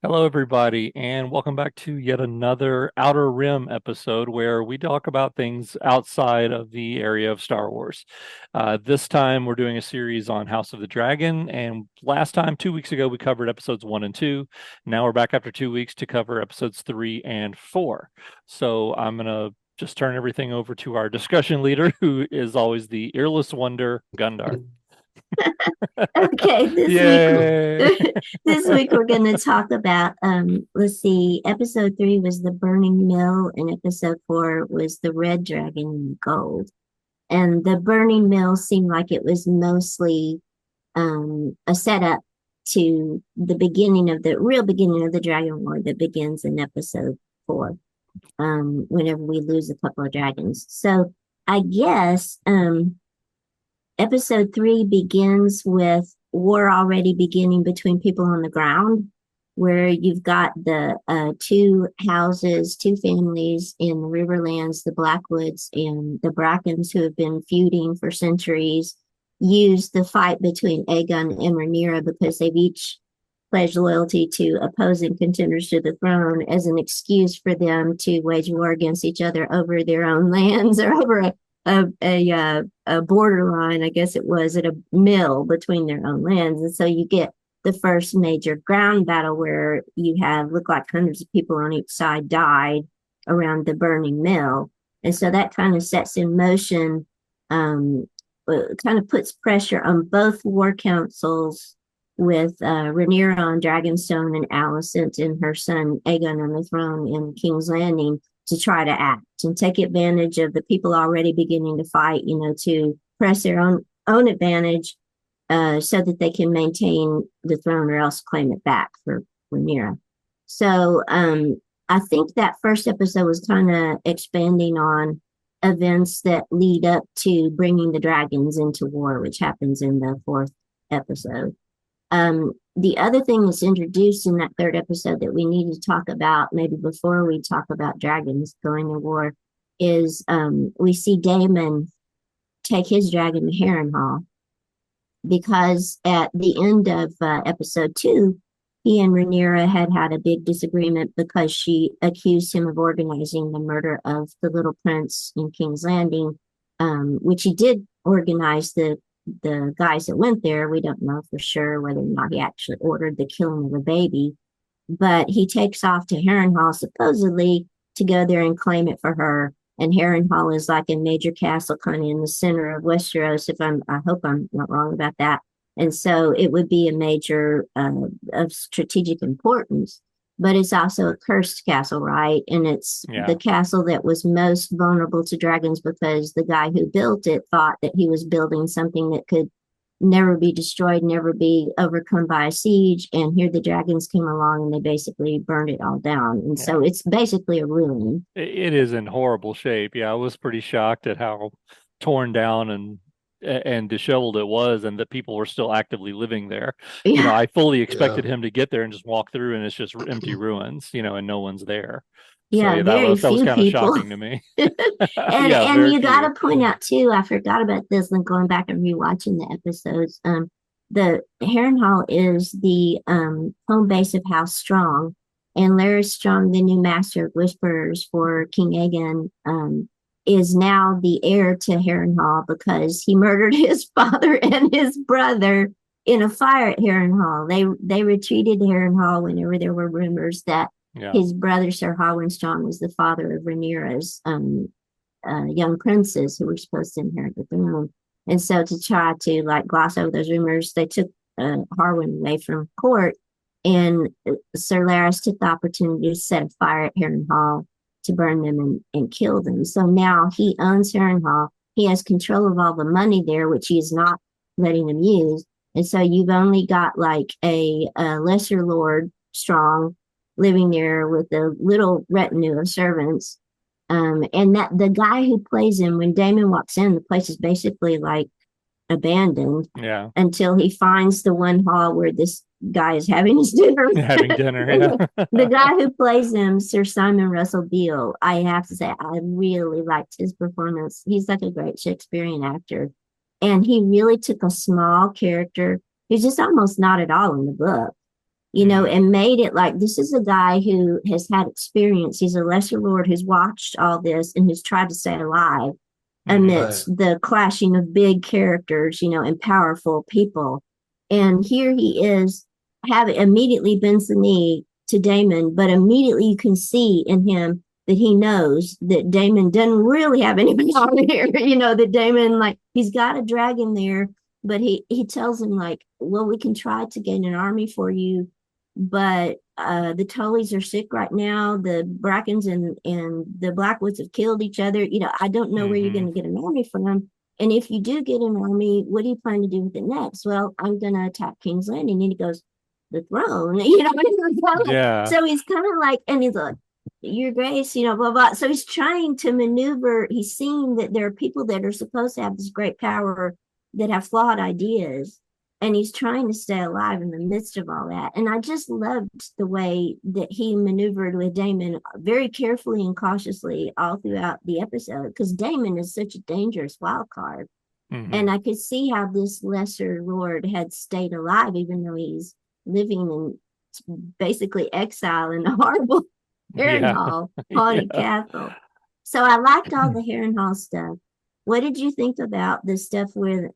Hello, everybody, and welcome back to yet another Outer Rim episode where we talk about things outside of the area of Star Wars. This time, we're doing a series on House of the Dragon, and last time, 2 weeks ago, we covered episodes 1 and 2. Now we're back after 2 weeks to cover episodes 3 and 4. So I'm going to just turn everything over to our discussion leader, who is always the Earless Wonder, Gundar. Okay, this week Yay! this week we're going to talk about let's see, episode 3 was the Burning Mill and episode 4 was the Red Dragon in Gold. And the Burning Mill seemed like it was mostly a setup to the beginning of the real beginning of the Dragon War that begins in episode 4, whenever we lose a couple of dragons. So I guess episode 3 begins with war already beginning between people on the ground, where you've got the two houses, two families in the Riverlands, the Blackwoods and the Brackens, who have been feuding for centuries, use the fight between Aegon and Rhaenyra because they've each pledged loyalty to opposing contenders to the throne as an excuse for them to wage war against each other over their own lands or over a borderline, I guess it was, at a mill between their own lands. And so you get the first major ground battle where you have look like hundreds of people on each side died around the burning mill. And so that kind of sets in motion, kind of puts pressure on both war councils with Rhaenyra on Dragonstone and Alicent and her son Aegon on the throne in King's Landing to try to act and take advantage of the people already beginning to fight, to press their own advantage so that they can maintain the throne or else claim it back for Rhaenyra. So I think that first episode was kind of expanding on events that lead up to bringing the dragons into war, which happens in the fourth episode. The other thing that's introduced in that third episode that we need to talk about, maybe before we talk about dragons going to war, is we see Daemon take his dragon to Harrenhal because at the end of episode 2, he and Rhaenyra had a big disagreement because she accused him of organizing the murder of the little prince in King's Landing, which he did organize the guys that went there. We don't know for sure whether or not he actually ordered the killing of a baby, but he takes off to Harrenhal supposedly to go there and claim it for her. And Harrenhal is like a major castle kind of in the center of Westeros. I hope I'm not wrong about that. And so it would be a major of strategic importance, but it's also a cursed castle, right? And it's the Yeah. castle that was most vulnerable to dragons because the guy who built it thought that he was building something that could never be destroyed, never be overcome by a siege. And here the dragons came along and they basically burned it all down. And Yeah. so it's basically a ruin. It is in horrible shape. Yeah, I was pretty shocked at how torn down and disheveled it was, and that people were still actively living there. Yeah. I fully Yeah. expected him to get there and just walk through, and it's just empty ruins, and no one's there. So Yeah, yeah, that very was that was few kind of people. shocking to me. and Yeah, and very you got few. to point out too, I forgot about this and going back and rewatching the episodes. The Harrenhal is the home base of House Strong, and Larys Strong, the new Master of Whisperers for King Aegon, is now the heir to Harrenhal because he murdered his father and his brother in a fire at Harrenhal. They retreated to Harrenhal whenever there were rumors that Yeah. his brother Sir Harwin Strong was the father of Rhaenyra's young princes who were supposed to inherit the throne. And so to try to like gloss over those rumors, they took Harwin away from court, and Sir Larys took the opportunity to set a fire at Harrenhal to burn them and kill them. So now he owns Harrenhal. He has control of all the money there, which he is not letting them use. And so you've only got like a lesser lord Strong living there with a little retinue of servants. And that the guy who plays him, when Damon walks in, the place is basically like abandoned Yeah. until he finds the one hall where this guy is having his dinner. Having dinner. And the Yeah. guy who plays him, Sir Simon Russell Beale, I have to say, I really liked his performance. He's like a great Shakespearean actor. And he really took a small character who's just almost not at all in the book Hmm. and made it like this is a guy who has had experience. He's a lesser lord who's watched all this and who's tried to stay alive Hmm. Right. amidst the clashing of big characters, and powerful people. And here he is, have immediately bends the knee to Damon, but immediately you can see in him that he knows that Damon doesn't really have any power here. That Damon, like, he's got a dragon there, but he tells him, like, well, we can try to gain an army for you, but the Tullys are sick right now. The Brackens and the Blackwoods have killed each other. I don't know where you're going Hmm. to get an army from. And if you do get an army, what do you plan to do with it next? Well, I'm going to attack King's Landing. And he goes, the throne. Yeah. So he's kind of like, and he's like, your grace, blah, blah. So he's trying to maneuver. He's seeing that there are people that are supposed to have this great power that have flawed ideas, and he's trying to stay alive in the midst of all that. And I just loved the way that he maneuvered with Damon very carefully and cautiously all throughout the episode, because Damon is such a dangerous wild card. Hmm. And I could see how this lesser lord had stayed alive, even though he's living in basically exile in a horrible Yeah. Harrenhal haunted Yeah. castle. So I liked all the Harrenhal stuff. What did you think about the stuff with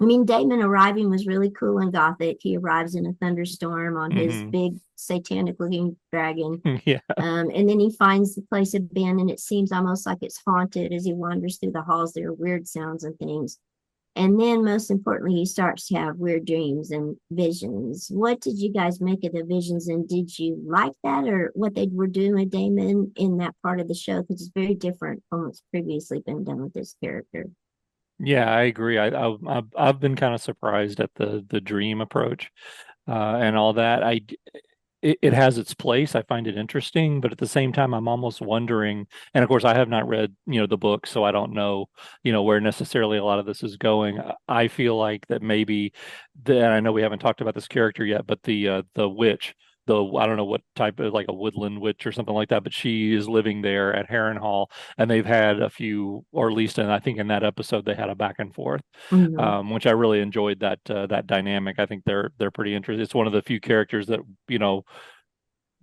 I mean, Damon arriving was really cool and gothic. He arrives in a thunderstorm on his Hmm. big satanic looking dragon. Yeah. And then he finds the place abandoned. It seems almost like it's haunted as he wanders through the halls. There are weird sounds and things. And then, most importantly, he starts to have weird dreams and visions. What did you guys make of the visions? And did you like that, or what they were doing with Damon in that part of the show? Because it's very different from what's previously been done with this character. Yeah, I agree. I've been kind of surprised at the dream approach, and all that. It has its place. I find it interesting, but at the same time, I'm almost wondering. And of course, I have not read, the book, so I don't know, where necessarily a lot of this is going. I feel like that maybe, and I know we haven't talked about this character yet, but the witch, I don't know what type of, like a woodland witch or something like that, but she is living there at Harrenhal, and they've had a few, or at least, and I think in that episode they had a back and forth, Mm-hmm. which I really enjoyed that dynamic. I think they're pretty interesting. It's one of the few characters that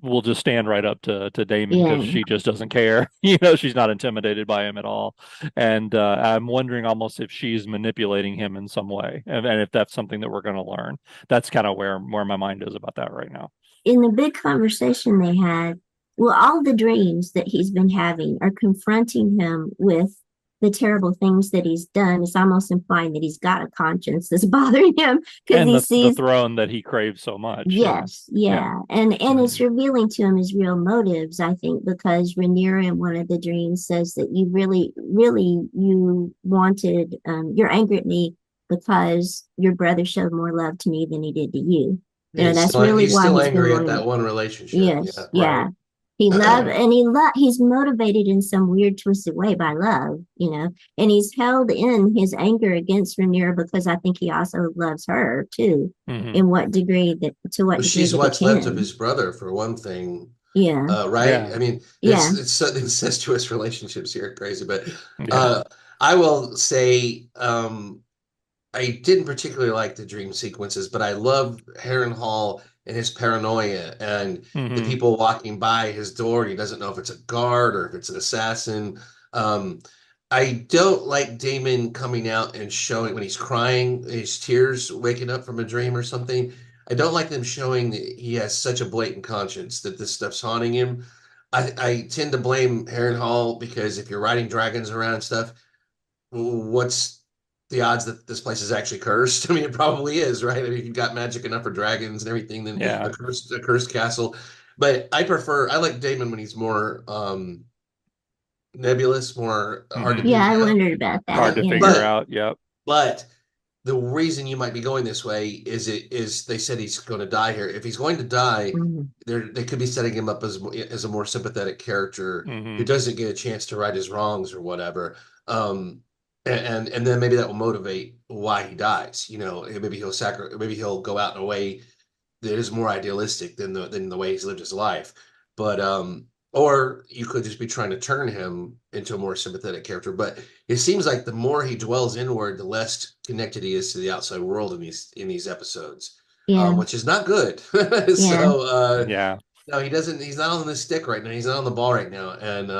will just stand right up to Damon because Yeah. she just doesn't care. She's not intimidated by him at all. And I'm wondering almost if she's manipulating him in some way, and if that's something that we're going to learn. That's kind of where my mind is about that right now. In the big conversation they had, well, all the dreams that he's been having are confronting him with the terrible things that he's done. It's almost implying that he's got a conscience that's bothering him because And he the sees, throne that he craves so much. Yeah. yes, Yeah. yeah. And Hmm. it's revealing to him his real motives, I think, because Rhaenyra in one of the dreams says that you really, really, you wanted, you're angry at me because your brother showed more love to me than he did to you. He's That's still really he's why still he's been angry at wanting. that one relationship. Yes, Yeah. yeah. Right. He's motivated in some weird twisted way by love. And he's held in his anger against Rhaenyra because I think he also loves her too. Hmm. In what degree that to what Well, degree she's that he what's left of can. his brother for one thing, Yeah, right? Yeah. I mean, yeah. it's so incestuous relationships here, crazy. But Yeah. uh, I will say, I didn't particularly like the dream sequences, but I love Harrenhal and his paranoia and the Hmm. people walking by his door. He doesn't know if it's a guard or if it's an assassin. Um, I don't like Damon coming out and showing when he's crying, his tears waking up from a dream or something. I don't like them showing that he has such a blatant conscience that this stuff's haunting him. I tend to blame Harrenhal because if you're riding dragons around and stuff, what's the odds that this place is actually cursed? I mean, it probably is, right? I mean, if you've got magic enough for dragons and everything, then Yeah. a cursed castle. But I like Damon when he's more nebulous, more hard to Hmm. Yeah, pin I down. wondered about Hard that. to Yeah. figure But out. Yep. but the reason you might be going this way is they said he's going to die here. If he's going to die, Mhm. they could be setting him up as a more sympathetic character who Hmm. doesn't get a chance to right his wrongs or whatever. And then maybe that will motivate why he dies. Maybe he'll go out in a way that is more idealistic than the way he's lived his life. But or you could just be trying to turn him into a more sympathetic character. But it seems like the more he dwells inward, the less connected he is to the outside world in these episodes. Yeah. which is not good. Yeah. So Yeah. no, he doesn't. He's not on the stick right now. He's not on the ball right now, and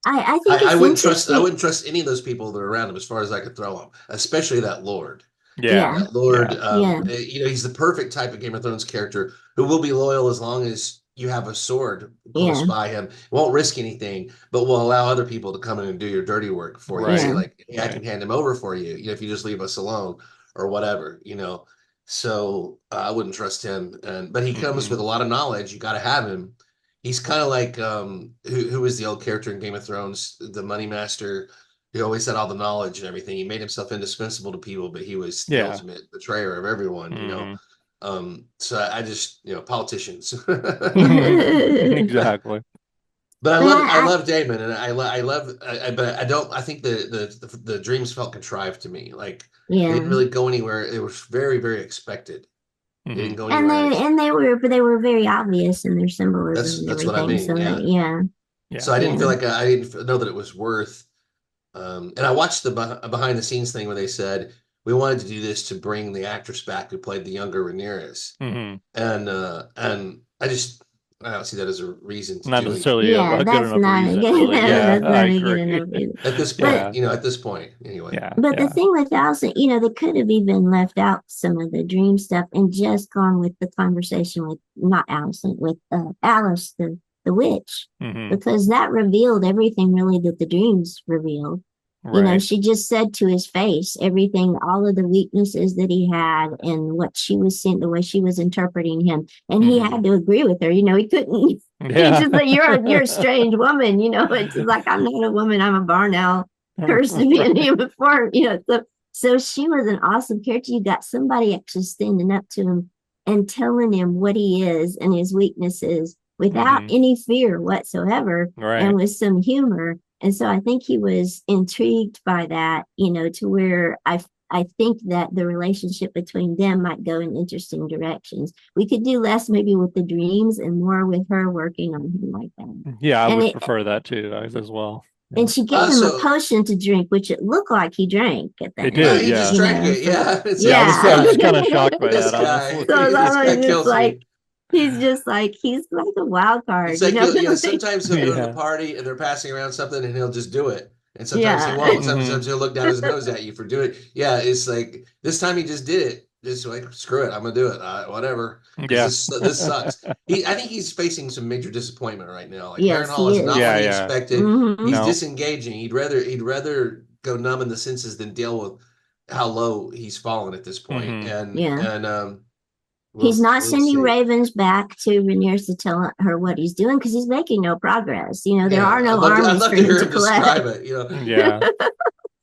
I think I it's wouldn't trust. I interesting. wouldn't trust any of those people that are around him as far as I could throw him, especially that Lord. Yeah. Yeah. That Lord, Yeah. Yeah. he's the perfect type of Game of Thrones character who will be loyal as long as you have a sword close Yeah. by him. Won't risk anything, but will allow other people to come in and do your dirty work for you. Say Right. Yeah. like, hey, I Right. can hand him over for you, if you just leave us alone or whatever. So I wouldn't trust him. But he comes Mm-mm. with a lot of knowledge. You got to have him. He's kind of like who was the old character in Game of Thrones, the Money Master. He always had all the knowledge and everything. He made himself indispensable to people, but he was the Yeah. ultimate betrayer of everyone. Mm. So I just, politicians. Exactly. But But I love Damon, and I love, but I don't. I think the dreams felt contrived to me. Like they yeah. didn't really go anywhere. It was very, very expected. They didn't Hmm. go And anywhere. they were very obvious in their symbolism and That's what I everything. mean. So Yeah. yeah. So Yeah. I didn't Yeah. feel like I didn't know that it was worth. And I watched the behind the scenes thing where they said we wanted to do this to bring the actress back who played the younger Rhaenyra, Hmm. and I don't see that as a reason to Not do anything necessarily Yeah, a good that's enough not a reason, good really. Yeah, that's I not a good agree. enough reason. at this But point. Yeah. At this point, anyway. Yeah. but the Yeah. thing with Allison, they could have even left out some of the dream stuff and just gone with the conversation with not Allison, with Alice, the witch, Hmm. because that revealed everything really that the dreams revealed. Right. She just said to his face everything, all of the weaknesses that he had and what she was seeing, the way she was interpreting him. And he Hmm. had to agree with her. He couldn't, he Yeah. just like, you're a strange woman, it's just like, I'm not a woman, I'm a barn owl, cursed to be in Right. human form, so she was an awesome character. You got somebody actually standing up to him and telling him what he is and his weaknesses without Hmm. any fear whatsoever and Right. with some humor. And so I think he was intrigued by that, to where I think that the relationship between them might go in interesting directions. We could do less maybe with the dreams and more with her working on him like that. Yeah, I And would it prefer that too, as well. Yeah. and she gave him a So potion to drink, which it looked like he drank at the It well, did. end, he just Yeah. drank it. So Yeah, it's Yeah. like I was, this yeah. I was guy, kind of shocked by this that, guy, honestly. So it's this guy almost just kills like me. he's like a wild It's card, like Like, sometimes he'll go to the Yeah. party and they're passing around something and he'll just do it. And sometimes he yeah. won't. Hmm. Sometimes he'll look down his nose at you for doing it. Yeah, it's like this time he just did it. Just like screw it, I'm gonna do it. Whatever, because Yeah. this sucks. I think he's facing some major disappointment right now. Like Yes, Harrenhal he is not is. what Yeah. he Yeah. expected. Hmm. He's No. disengaging. He'd rather go numb in the senses than deal with how low he's fallen at this point. Hmm. And Yeah. we'll He's not we'll sending see. ravens back to Rhaenyra to tell her what he's doing because he's making no progress. There are Yeah, no I'd armies love for to him hear to him describe collect. it. Yeah.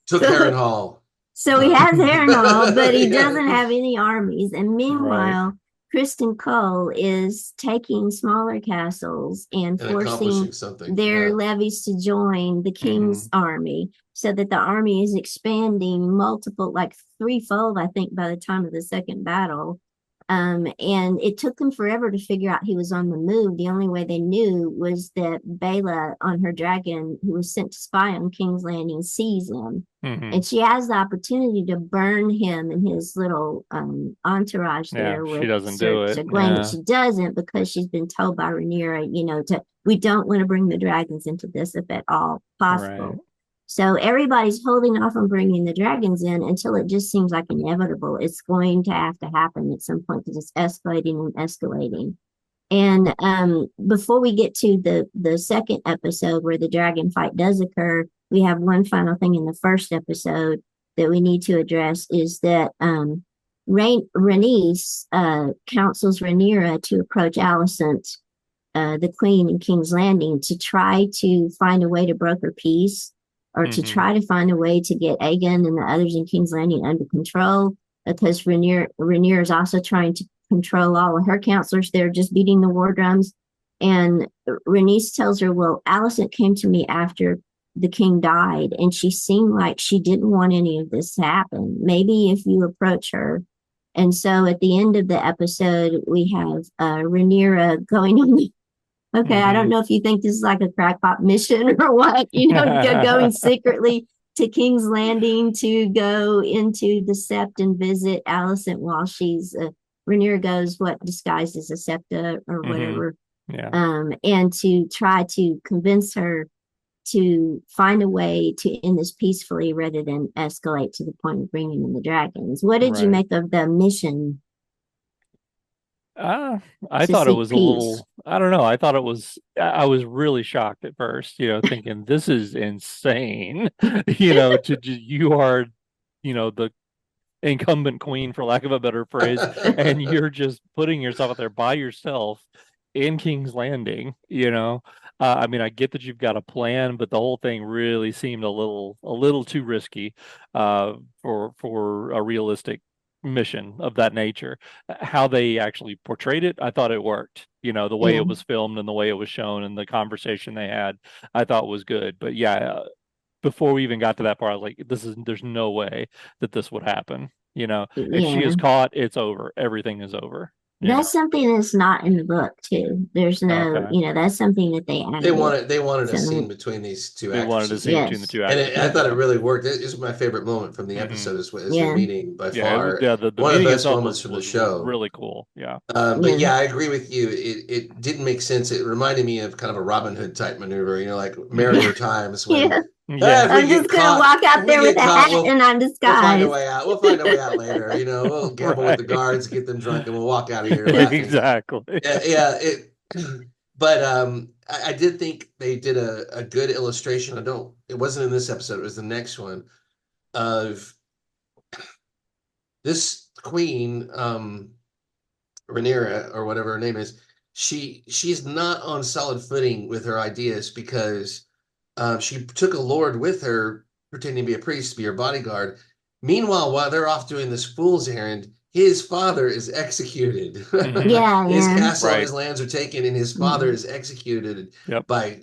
Took so, Harrenhal. so he has Harrenhal, but he Yeah, doesn't have any armies. And Right. meanwhile, Kristen Cole is taking smaller castles and and forcing accomplishing something. their Yeah, levies to join the king's Hmm. army so that the army is expanding multiple, like threefold, I think, by the time of the second battle. And it took them forever to figure out he was on the move. The only way they knew was that Bela on her dragon, who was sent to spy on King's Landing, sees him. Hmm. And she has the opportunity to burn him and his little entourage Yeah. there She with doesn't Sir do it. Egwene, but Yeah. she doesn't because she's been told by Rhaenyra, we don't want to bring the dragons into this if at all Right. possible. So everybody's holding off on bringing the dragons in until it just seems like inevitable. It's going to have to happen at some point because it's escalating and escalating. And before we get to the second episode where the dragon fight does occur, we have one final thing in the first episode that we need to address is that Rhaenys counsels Rhaenyra to approach Alicent, the queen in King's Landing, to try to find a way to broker peace or to Hmm. try to find a way to get Aegon and the others in King's Landing under control because Rhaenyra is also trying to control all of her counselors. They're just beating the war drums. And Rhaenys tells her, well, Alicent came to me after the king died, and she seemed like she didn't want any of this to happen. Maybe if you approach her. And so at the end of the episode, we have Rhaenyra going on the okay, I don't Hmm. know if you think this is like a crackpot mission or what, going secretly to King's Landing to go into the Sept and visit Alicent while she's Rhaenyra goes what disguised as a septa or whatever, Yeah. and to try to convince her to find a way to end this peacefully rather than escalate to the point of bringing in the dragons. What did you Right. make of the mission I to thought it seek was a peace? little, I don't know. I was really shocked at first, thinking this is insane. You are, the incumbent queen, for lack of a better phrase, and you're just putting yourself out there by yourself in King's Landing. I mean, I get that you've got a plan, but the whole thing really seemed a little too risky, for a realistic mission of that nature. How they actually portrayed it, I thought it worked. The way Yeah, it was filmed and the way it was shown and the conversation they had, I thought was good. But yeah, before we even got to that part, I was like, there's no way that this would happen. If she is yeah. caught, it's over. Everything is over, you know. That's something that's not in the book too. There's no, Okay. that's something that they added. They wanted a scene So between these two They wanted a actresses, scene between the yes, two and actresses. I thought it Yeah. really worked. It is my favorite moment from the Hmm. episode is their yeah, meeting by Yeah, it was, far. yeah, the One of the meeting best itself moments was from the was show. really cool. Yeah. But yeah, yeah, I agree with you. It didn't make sense. It reminded me of kind of a Robin Hood type maneuver, like Hmm. marrier times when yeah. if Yeah. we I'm get just gonna caught, walk out there with a hat and I'm we'll find a disguised. way out. We'll find a way out later. We'll gamble with the Right. guards, get them drunk, and we'll walk out of here laughing. Exactly. Yeah, it. But I did think they did a good illustration. It wasn't in this episode. It was the next one of this queen, Rhaenyra or whatever her name is. She's not on solid footing with her ideas because she took a lord with her, pretending to be a priest to be her bodyguard. Meanwhile, while they're off doing this fool's errand, his father is executed. Hmm. Yeah, His yeah. castle and Right. his lands are taken, and his father Mhm. is executed Yep. by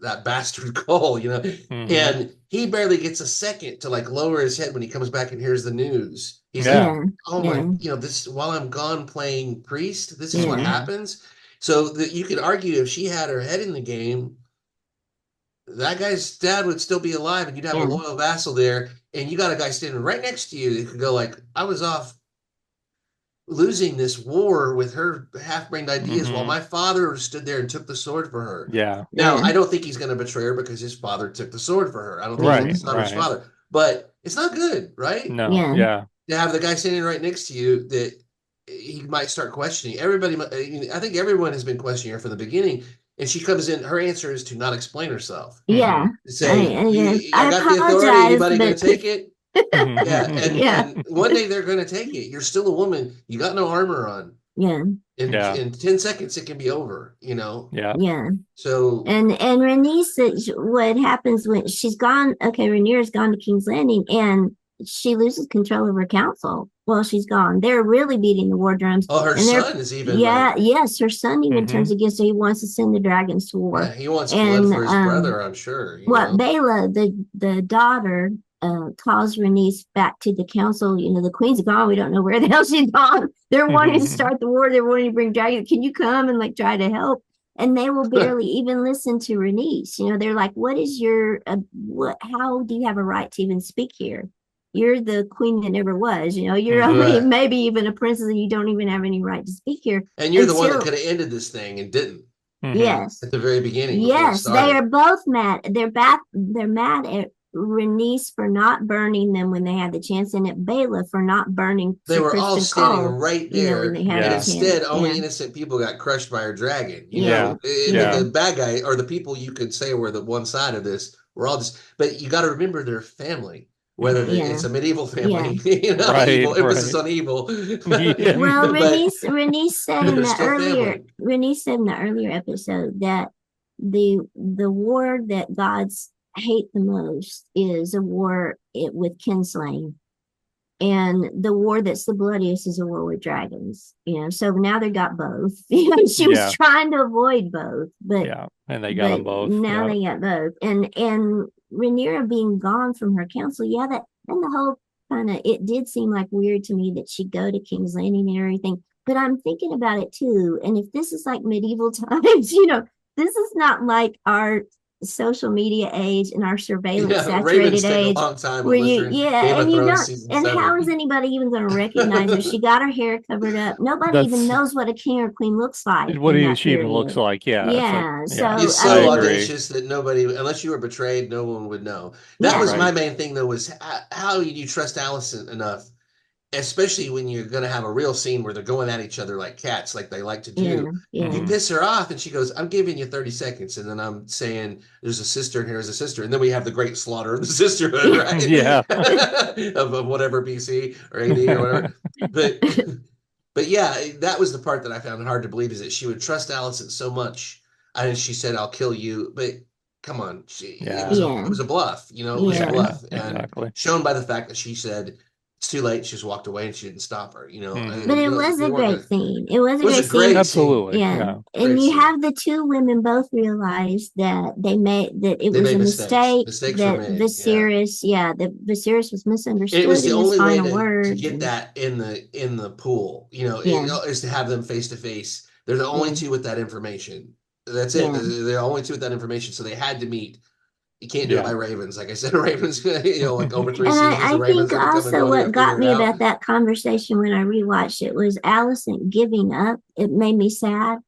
that bastard Cole. Hmm. And he barely gets a second to lower his head when he comes back and hears the news. He's like, Yeah. Yeah, "Oh my, yeah, this while I'm gone playing priest, this is what yeah, Hmm. happens." So that you could argue if she had her head in the game, that guy's dad would still be alive, and you'd have a yeah, loyal vassal there, and you got a guy standing right next to you that could go I was off losing this war with her half-brained ideas while Hmm. my father stood there and took the sword for her. Yeah. Now, yeah, I don't think he's going to betray her because his father took the sword for her. I don't think yeah, Right. he's not his Right. father, but it's not good, right? No. yeah, Yeah. To have the guy standing right next to you that he might start questioning. I think everyone has been questioning her from the beginning, and she comes in. Her answer is to not explain herself. yeah. Hmm. To say, I I got the authority. apologize, Anybody going but to take it? Yeah, and yeah, and one day they're going to take it. You're still a woman. You got no armor on. yeah, Yeah. In 10 seconds, it can be over. Yeah. yeah. So, And Renee said what happens when she's gone. Okay, Rhaenyra's gone to King's Landing, and she loses control of her council while she's gone. They're really beating the war drums, oh, her and they're son is even yeah, yes, her son even Hmm. turns against her. He wants to send the dragons to yeah, war, he wants blood and for his brother, I'm sure, what Bela, the daughter, calls Rhaenys back to the council. The queen's gone. We don't know where the hell she's gone. They're wanting to Hmm. start the war. They're wanting to bring dragons. Can you come and try to help? And they will barely even listen to Rhaenys. They're like, "What is your what? How do you have a right to even speak here? You're the queen that never was. You're Hmm. only Right. maybe even a princess, and you don't even have any right to speak here And you're the one that until could have ended this thing and didn't Hmm. yes." at the very beginning before it Yes, they started. are both mad. They're back. They're mad at Rhaenys for not burning them when they had the chance, and at Bela for not burning They Sir were all Kristen standing Cole. right When there, they had and the Yeah. instead, chance. only Yeah, innocent people got crushed by her dragon. yeah, Yeah. yeah, Yeah. The bad guy or the people you could say were the one side of this were all just. But you got to remember their family, whether Hmm. yeah, it's a medieval yeah. family, Right. evil emphasis Right. on evil, Yeah. Well, but Rhaenys said in they're the still earlier family. Rhaenys said in the earlier episode that the war that gods hate the most is a war with kinslaying. And the war that's the bloodiest is a war with dragons. So now they got both. She was Yeah. trying to avoid both, but Yeah. And they got but them both. now Yeah. they got both. And Rhaenyra being gone from her council, yeah, that and the whole kind of it did seem like weird to me that she'd go to King's Landing and everything. But I'm thinking about it too. And if this is like medieval times, this is not like our social media age and our surveillance Yeah, Ravens saturated take a age long time where unless you, you're in yeah, Game and of you Thrones don't, season and how is 7. anybody even going to recognize her? She got her hair covered up. Nobody even That's knows what a king or queen looks like what in even that she even looks period. like. Yeah, it's like, Yeah. yeah, So, It's I I so mean, agree. audacious that nobody, unless you were betrayed, no one would know. That was yeah, my Right. main thing, though, was how you trust Allison enough, especially when you're going to have a real scene where they're going at each other like cats, like they like to yeah, do. You yeah, Hmm. piss her off, and she goes, "I'm giving you 30 seconds," and then I'm saying, "There's a sister, and here's a sister," and then we have the great slaughter of the sisterhood, yeah, right? Yeah. of whatever BC or AD or whatever. But but yeah, that was the part that I found hard to believe is that she would trust Allison so much, and she said, "I'll kill you." But come on, it was Yeah. a it yeah, was a bluff, you know, it was a Yeah. yeah. Yeah. bluff, and Exactly. shown by the fact that she said it's too late. She just walked away and she didn't stop her. You know, Hmm. But it was they a weren't great gonna. scene. It was It a was great a scene. great scene, Absolutely. Yeah. Yeah. And great you scene. have the two women both realize that that it They was made a mistakes. mistake, Mistakes were that made. Yeah. That Viserys was It was misunderstood the in his only way final to words. get And that in the pool, you know, yeah, is to have them face to face. They're the only yeah, two with that information. That's it. yeah. They're the only two with that information. So they had to meet. You can't do it by Yeah. Ravens. Like I said, Ravens, like over 3 seasons, And the I think Ravens are going to come and also go here what and got figure it me out. about that conversation when I rewatched it was Allison giving up. It made me sad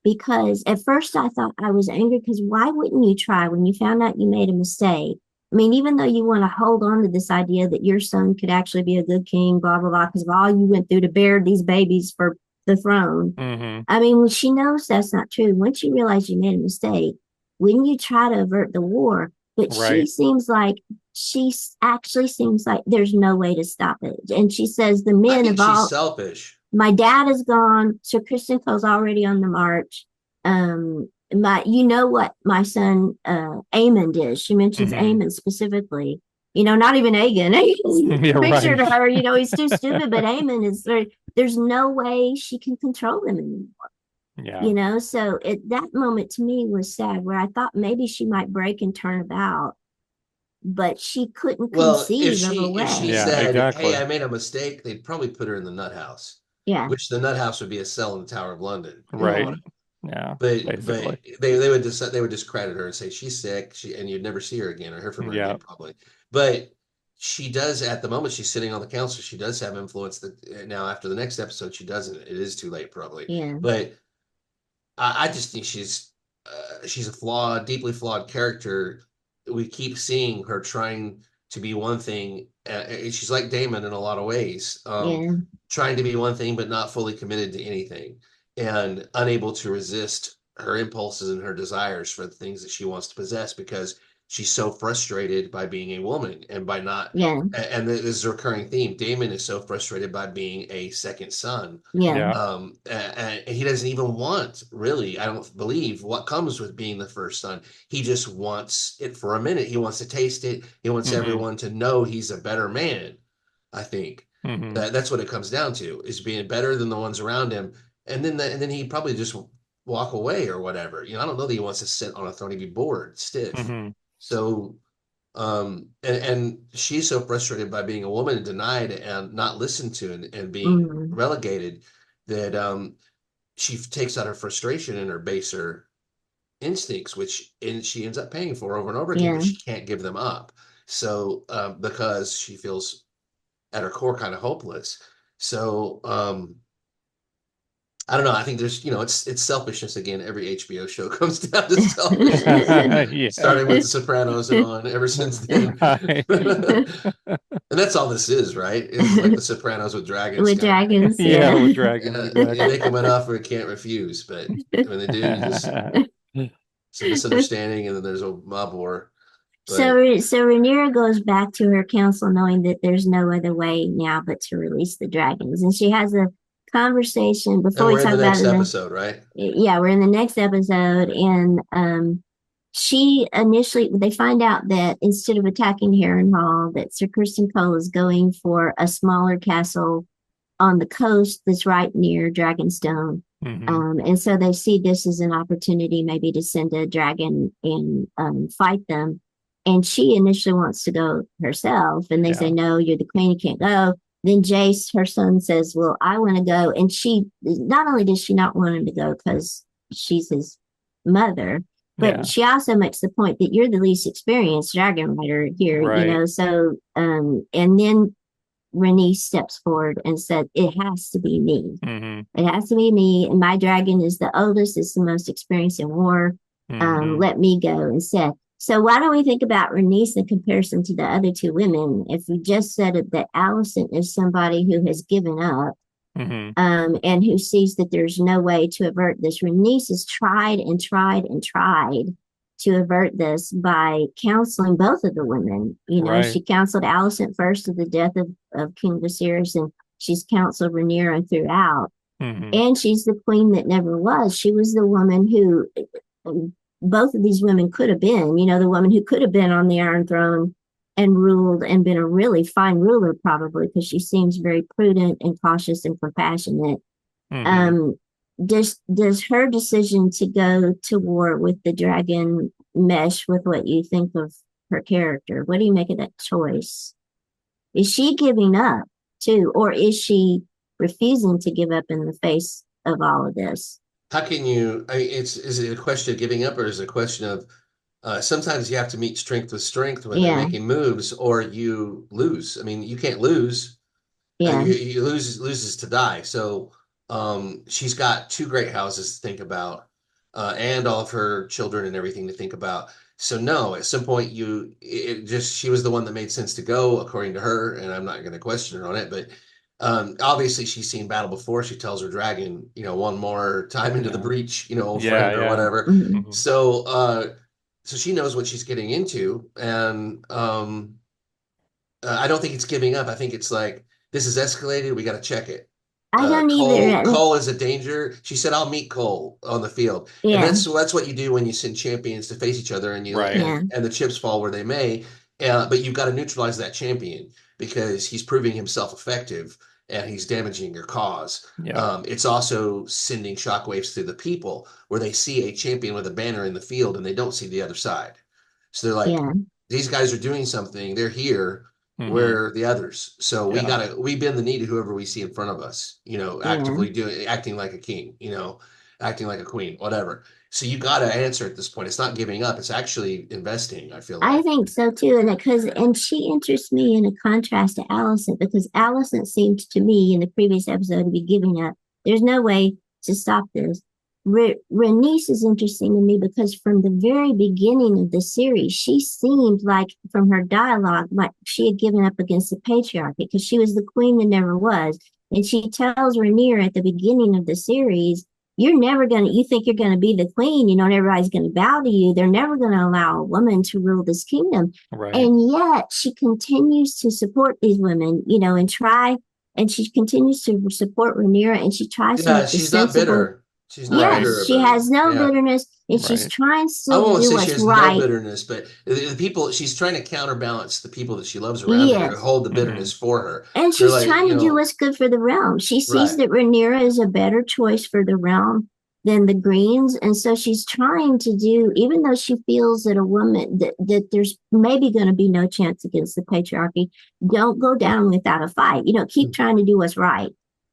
because at first I thought I was angry because why wouldn't you try when you found out you made a mistake? I mean, even though you want to hold on to this idea that your son could actually be a good king, blah, blah, blah, because of all you went through to bear these babies for the throne. Hmm. I mean, when she knows that's not true, once you realize you made a mistake, when you try to avert the war, but Right. she actually seems like there's no way to stop it. And she says the I men think have she's all, selfish. my dad is gone. Sir Kristen Cole's already on the march. You know what my son, Aemond is. She mentions Hmm. Aemond specifically. You know, not even Aegon. Aegon's Yeah. a picture Right. to her. You know, he's too stupid, but Aemond is there's no way she can control him anymore. Yeah. You know, so that moment to me was sad where I thought maybe she might break and turn about, but she couldn't Well, conceive of a if she Yeah. way. said, "Hey, Exactly. I made a mistake," they'd probably put her in the nut house, Yeah, which the nut house would be a cell in the Tower of London, you know. Right. yeah, Yeah. But Basically. they would discredit her and say she's sick, and you'd never see her again or hear from her Yeah. again probably. But she does at the moment she's sitting on the council. She does have influence that now after the next episode she doesn't. It is too late probably. yeah, But I just think she's a flawed, deeply flawed character. We keep seeing her trying to be one thing. She's like Damon in a lot of ways, yeah, trying to be one thing but not fully committed to anything, and unable to resist her impulses and her desires for the things that she wants to possess because she's so frustrated by being a woman and by not. yeah, And this is a recurring theme. Damon is so frustrated by being a second son, yeah, Yeah. and he doesn't even want really, I don't believe, what comes with being the first son. He just wants it for a minute. He wants to taste it. He wants Hmm. everyone to know he's a better man. I think Hmm. that's what it comes down to, is being better than the ones around him. And then he'd probably just walk away or whatever. You know, I don't know that he wants to sit on a throne. He'd be bored stiff. Hmm. So and she's so frustrated by being a woman and denied and not listened to, and being mm, relegated, that she takes out her frustration in her baser instincts, which and she ends up paying for over and over again, but yeah. she can't give them up. So because she feels at her core kind of hopeless. So I don't know. I think there's, it's selfishness again. Every HBO show comes down to selfishness, Yeah. starting with The Sopranos and on ever since then. Right. And that's all this is, right? Is like The Sopranos with dragons, With kind of. dragons, Yeah. yeah. With dragons. You Exactly. make them an offer you can't refuse, but when they do, you just it's a misunderstanding, and then there's a mob war. But So Rhaenyra goes back to her council knowing that there's no other way now but to release the dragons. And she has a conversation and before we we're in talk the about next it. episode, right? Yeah, we're in the next episode, and she initially they find out that instead of attacking Harrenhal, that Sir Kristen Cole is going for a smaller castle on the coast that's right near Dragonstone. Hmm. And so they see this as an opportunity maybe to send a dragon and fight them. And she initially wants to go herself, and they say, Yeah. "No, you're the queen, you can't go." Then Jace, her son, says, "Well, I want to go." And she not only does she not want him to go because she's his mother, but Yeah. she also makes the point that you're the least experienced dragon rider here, Right. so and then Renee steps forward and said, it has to be me. Mm-hmm. It has to be me. And my dragon is the oldest, it's the most experienced in war. Mm-hmm. Let me go instead. So why don't we think about Renice in comparison to the other two women? If we just said it, that Allison is somebody who has given up, Mm-hmm. and who sees that there's no way to avert this. Renice has tried and tried and tried to avert this by counseling both of the women. Right. She counseled Allison first at the death of King Viserys, and she's counseled Rhaenyra throughout. Mm-hmm. And she's the queen that never was. She was the woman who both of these women could have been, the woman who could have been on the Iron Throne and ruled and been a really fine ruler, probably, because she seems very prudent and cautious and compassionate. Mm-hmm. Um, does her decision to go to war with the dragon mesh with what you think of her character? What do you make of that choice? Is she giving up too, or is she refusing to give up in the face of all of this? How can you, I mean, is it a question of giving up or is it a question of sometimes you have to meet strength with strength when they're Yeah, making moves or you lose. I mean, you can't lose. yeah, You loses to die. So she's got two great houses to think about, and all of her children and everything to think about. So no, at some point she was the one that made sense to go according to her, and I'm not going to question her on it. But obviously she's seen battle before. She tells her dragon, one more time into the Yeah. breach, old Yeah. friend or Yeah. whatever. mhm. Mm-hmm. So she knows what she's getting into, and I don't think it's giving up. I think it's like this is escalated. We got to check it. I don't either. Cole is a danger. She said, "I'll meet Cole on the field," and Yeah, that's what you do when you send champions to face each other, and Right. yeah, and the chips fall where they may. But you've got to neutralize that champion because he's proving himself effective and he's damaging your cause. Yeah. It's also sending shockwaves through the people where they see a champion with a banner in the field and they don't see the other side. So they're like, yeah, these guys are doing something. They're here Mm-hmm. where the others. So Yeah. we bend the knee to whoever we see in front of us, yeah. acting like a king, acting like a queen, whatever. So you got to answer at this point. It's not giving up. It's actually investing, I feel I like. think so too, and she interests me in a contrast to Allison because Allison seems to me in the previous episode to be giving up. There's no way to stop this. Renice is interesting to me because from the very beginning of the series, she seemed like, from her dialogue, like she had given up against the patriarchy because she was the queen that never was. And she tells Rhaenyra at the beginning of the series, you think you're gonna be the queen, and everybody's gonna bow to you. They're never gonna allow a woman to rule this kingdom. Right. And yet she continues to support these women, and she continues to support Rhaenyra, and she tries to Yeah, make the she's not sensible. bitter. She's not Right. bitter Yes, she about it. has no Yeah. bitterness, and she's Right. trying I still to won't do say she what's has no right. bitterness, but the people she's trying to counterbalance the people that she loves around her to Yes. hold the Mm-hmm. bitterness for her. And They're she's like, trying to do what's good for the realm. She sees right. that Rhaenyra is a better choice for the realm than the Greens. And so she's trying to do, even though she feels that a woman, that there's maybe going to be no chance against the patriarchy, don't go down without a fight. Keep trying to do what's right.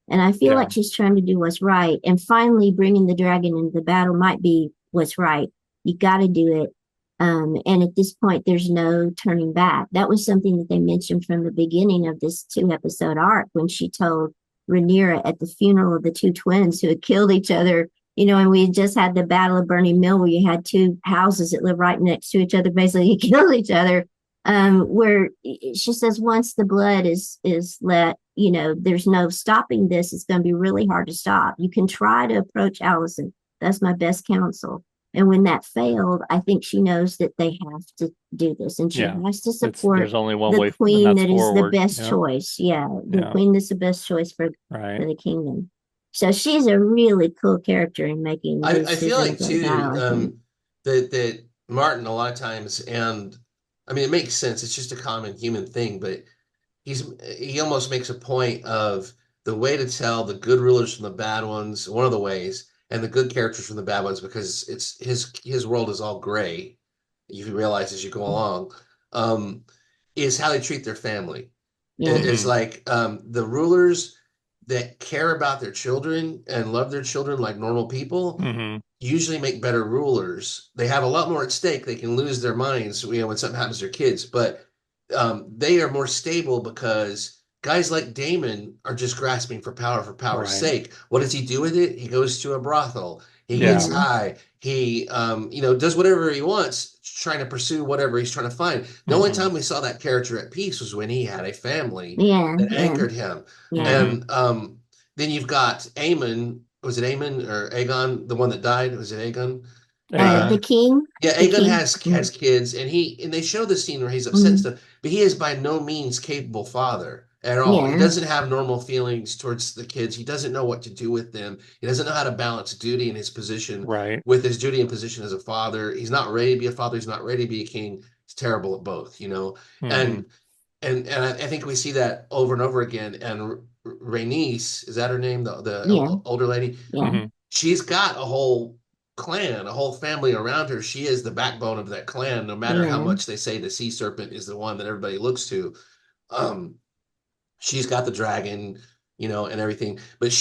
And I feel Yeah. like she's trying to do what's right. And finally, bringing the dragon into the battle might be what's right. You got to do it. And at this point, there's no turning back. That was something that they mentioned from the beginning of this 2 episode arc when she told Rhaenyra at the funeral of the two twins who had killed each other. And we had just had the Battle of Burning Mill where you had two houses that lived right next to each other, basically killed each other. Where she says once the blood is let, there's no stopping this. It's going to be really hard to stop. You can try to approach Allison. That's my best counsel. And when that failed, I think she knows that they have to do this, and she Yeah. has to support There's only one the way, and queen that's that is the forward. best Yeah. choice. Yeah, the Yeah. queen that's the best choice for Right. the kingdom. So she's a really cool character in making I feel like decisions like that. too I think. that Martin a lot of times, and I mean it makes sense. It's just a common human thing, but he almost makes a point of the way to tell the good rulers from the bad ones, one of the ways, and the good characters from the bad ones, because it's his world is all gray. You realize as you go along, um, is how they treat their family. Yeah, It's Mm-hmm. like the rulers. that care about their children and love their children like normal people Hmm. usually make better rulers. They have a lot more at stake. They can lose their minds, when something happens to their kids, but they are more stable because guys like Damon are just grasping for power's Right. sake. What does he do with it? He goes to a brothel. He gets Yeah. Yeah. high. He, does whatever he wants, trying to pursue whatever he's trying to find. The only Hmm. time we saw that character at peace was when he had a family Yeah. that Yeah. anchored him. Yeah. Hmm. And then you've got Aemon. Was it Aemon or Aegon, the one that died? Was it Aegon? The Aegon. king. Yeah, The Aegon king. has kids, and they show the scene where he's upset and Mm, stuff, but he is by no means capable father at all. He yeah. doesn't have normal feelings towards the kids. He doesn't know what to do with them. He doesn't know how to balance duty and his position Right. with his duty and position as a father. He's not ready to be a father. He's not ready to be a king. He's terrible at both. Hmm. And I think we see that over and over again. And Rhaenys, is that her name? The Yeah. older lady. Yeah. Hmm. She's got a whole clan, a whole family around her. She is the backbone of that clan, no matter how Yeah. much they say the sea serpent is the one that everybody looks to. Um, she's got the dragon, and everything. But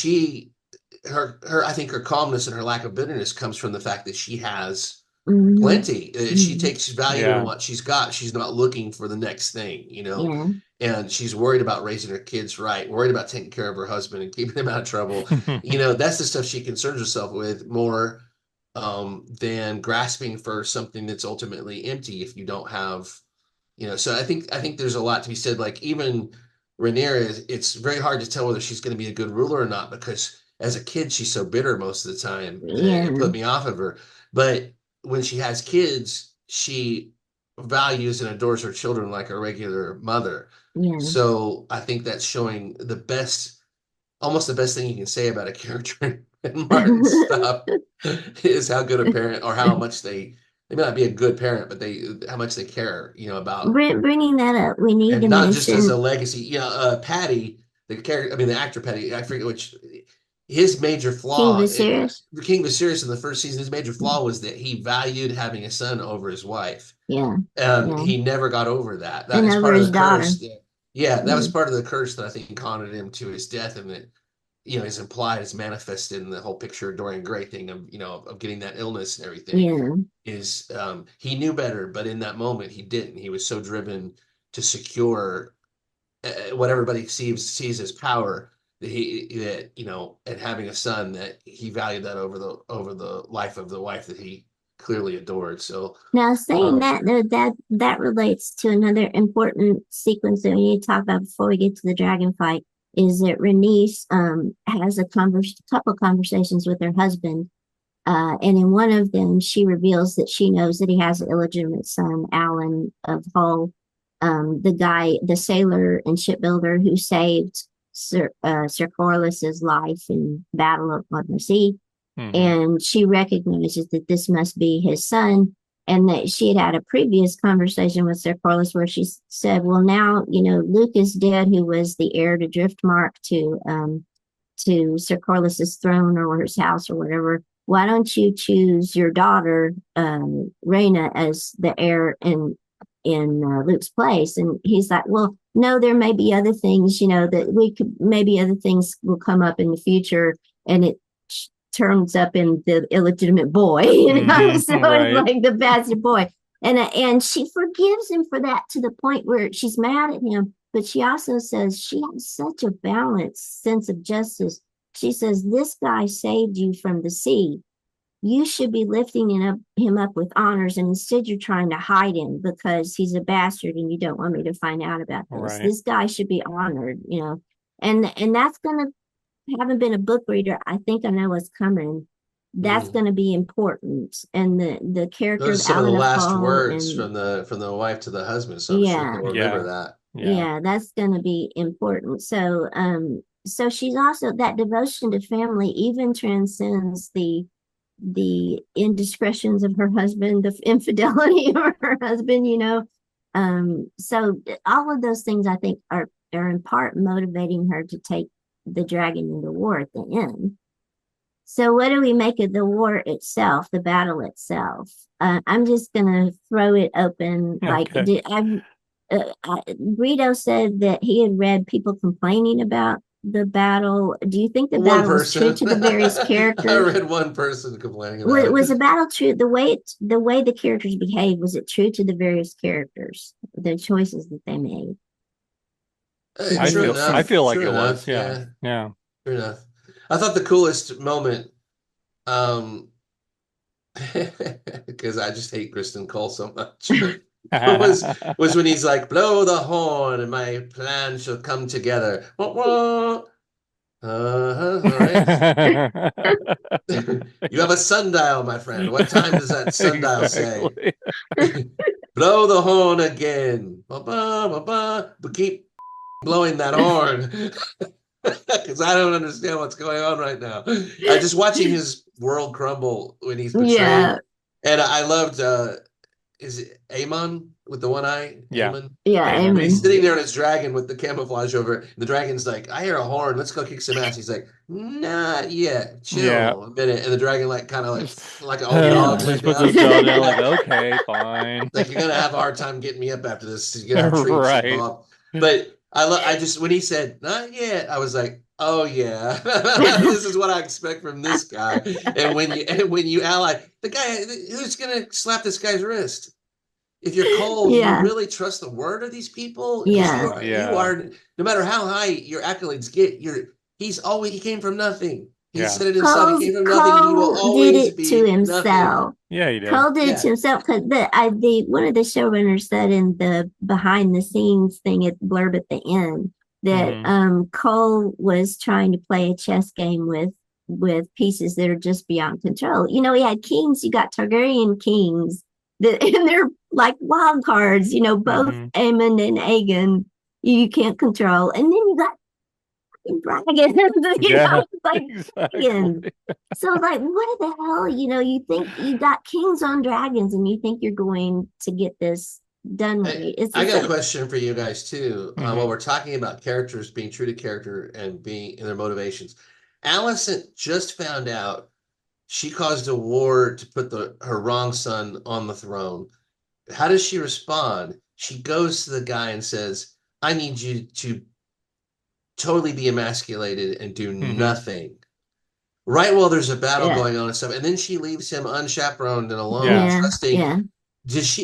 I think her calmness and her lack of bitterness comes from the fact that she has Mm, plenty. She mm, takes value in Yeah. what she's got. She's not looking for the next thing. yeah. And she's worried about raising her kids right, worried about taking care of her husband and keeping him out of trouble. That's the stuff she concerns herself with more than grasping for something that's ultimately empty if you don't have, so I think there's a lot to be said. Like even Rhaenyra, it's very hard to tell whether she's going to be a good ruler or not because as a kid she's so bitter most of the time that it Yeah. put me off of her. But when she has kids, she values and adores her children like a regular mother. Yeah. So I think that's showing almost the best thing you can say about a character in Martin's stuff is how good a parent or how much they may not be a good parent, but how much they care, about, Bringing that up, we need to and not just as a mention legacy. Patty, the character, I mean the actor Patty, I forget which. His major King flaw, Viserys. King Viserys in the first season, his major flaw was that he valued having a son over his wife, Yeah. and Yeah. he never got over that. That And is over part of his the daughter. curse. Yeah, that was Mm, part of the curse that I think haunted him to his death, and that is implied, is manifested in the whole picture of Dorian Gray thing of of getting that illness and everything. yeah. Is he knew better, but in that moment he didn't. He was so driven to secure what everybody sees as power and having a son that he valued that over the life of the wife that he clearly adored. So Now, saying um, that, though, that relates to another important sequence that we need to talk about before we get to the dragon fight. Is that Rhaenys has a couple conversations with her husband, and in one of them, she reveals that she knows that he has an illegitimate son, Alan of Hull, the sailor and shipbuilder who saved Ser Corliss's life in Battle of the Sea. Hmm. And she recognizes that this must be his son, and that she had a previous conversation with Ser Corlys where she said, "Well, now Luke is dead, who was the heir to Driftmark to Ser Corlys's throne or his house or whatever. Why don't you choose your daughter, Rhaena, as the heir in Luke's place?" And he's like, "Well, no, there may be other things, that we could maybe other things will come up in the future, and it turns up in the illegitimate boy, so it's Right. like the bastard boy." And she forgives him for that to the point where she's mad at him, but she also says she has such a balanced sense of justice. She says, "This guy saved you from the sea. You should be lifting him up with honors, and instead you're trying to hide him because he's a bastard and you don't want me to find out about this. Right. This guy should be honored." And that's gonna, haven't been a book reader, I think I know what's coming. That's mm. going to be important. And the character Those of are some of the Alan of last Hall, words and from the wife to the husband. So I'm sure yeah, he'll remember Yeah. that. Yeah. yeah, that's going to be important. So she's also, that devotion to family even transcends the indiscretions of her husband, the infidelity of her husband. So all of those things I think are in part motivating her to take the dragon into war at the end. So what do we make of the war itself, the battle itself? I'm just gonna throw it open. Like, Okay. Brito said that he had read people complaining about the battle? Do you think the One battle was true person. to the various I characters? read one person complaining about Was it. the battle true? The way the characters behaved, was it true to the various characters? The choices that they made? Did I True they feel I enough. feel like True it was. enough. Yeah. Yeah. Yeah. True enough. I thought the coolest moment, um, because I just hate Kristen Cole so much, was when he's like, blow the horn and my plan shall come together. Wah, wah. All right. You have a sundial, my friend. What time does that sundial say? Exactly. Blow the horn again. Ba, ba, ba, ba. But keep blowing that horn because I don't understand what's going on right now. Just watching his world crumble when he's betrayed. Yeah, And I loved, is it Amon with the one eye? Yeah. Amon? yeah, Amen. When he's amen. sitting there on his dragon with the camouflage over, and the dragon's like, I hear a horn, let's go kick some ass. He's like, not yet, Yeah. chill a minute. And the dragon like kind of Just, like an old dog just laid puts down. his jaw down like, okay, fine. Like you're gonna have a hard time getting me up after this. You're gonna have treats Right. involved. But I just when he said not yet, I was like, oh yeah, this is what I expect from this guy. And when you ally the guy who's gonna slap this guy's wrist. If you're cold, you Yeah, really trust the word of these people? Because yeah. you are no matter how high your accolades get, he came from nothing. He Yeah. said it himself. He came from nothing. He will Cole did always it to be nothing. himself. Yeah, he did. Cole did it to Yeah. himself because the one of the showrunners said in the behind the scenes thing at blurb at the end that Mhm. Cole was trying to play a chess game with pieces that are just beyond control. You know, he had kings. You got Targaryen kings that and they're like wild cards. You know, both Mhm. Aemon and Aegon you can't control, and then you got dragons. You Yeah, know, like dragons. exactly. So like, what the hell? You know, you think you got kings on dragons, and you think you're going to get this done right? It's I just got a like, question for you guys too. While Mhm. we're talking about characters being true to character and being in their motivations, Allison just found out she caused a war to put her wrong son on the throne. How does she respond? She goes to the guy and says, "I need you to totally be emasculated and do Mhm. nothing." Right while there's a battle yeah, going on and stuff, and then she leaves him unchaperoned and alone, Yeah. yeah, trusting. yeah.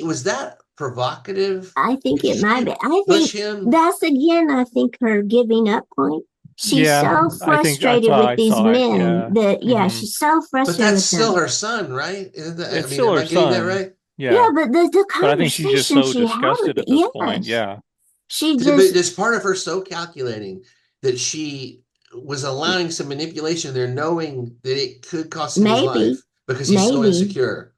Was that provocative? I think Did it might she be. I think push him? that's again. I think her giving up point. She's Yeah, so I think that's frustrated how with I these saw it. men Yeah. that yeah, Mhm. she's so But frustrated that's with still them. her son, right? Isn't that, I It's mean, still am her I getting that son. right? Yeah. Yeah, but the But I think she's just conversation so she had with disgusted at this point. yes, Yeah. she But just there's part of her so calculating that she was allowing some manipulation there, knowing that it could cost him his maybe, life because he's so maybe insecure.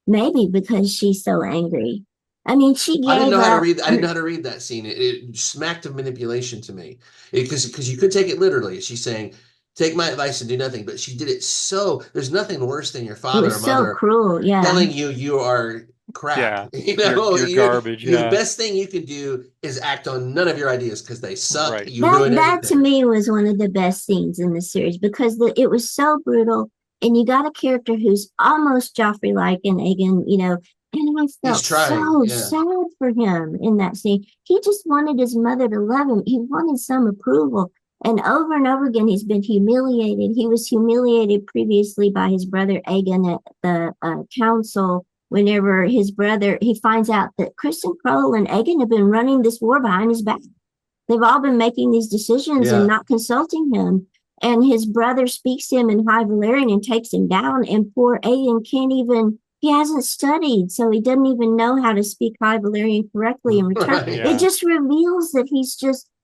maybe because she's so angry. I mean, she I didn't gave know how to up. read. I didn't know how to read that scene. It smacked of manipulation to me because you could take it literally. She's saying, "Take my advice and do nothing," but she did it so. There's nothing worse than your It father or was so mother cruel. Yeah. telling you you are crap. Yeah. You know, You're garbage. you Yeah. best thing you can do is act on none of your ideas because they suck. Right. You That ruin that to everything. me was one of the best scenes in the series because it was so brutal, and you got a character who's almost Joffrey like in Aegon, you know, and I He's felt trying. so Yeah. sad for him in that scene. He just wanted his mother to love him. He wanted some approval. And over again, he's been humiliated. He was humiliated previously by his brother Aegon at the council. Whenever his brother, he finds out that Kristen Cole and Aegon have been running this war behind his back. They've all been making these decisions and Yeah. not consulting him. And his brother speaks to him in High Valyrian and takes him down. And poor Aiden can't even, he hasn't studied, so he doesn't even know how to speak High Valyrian correctly in return. Right. It Yeah. just reveals that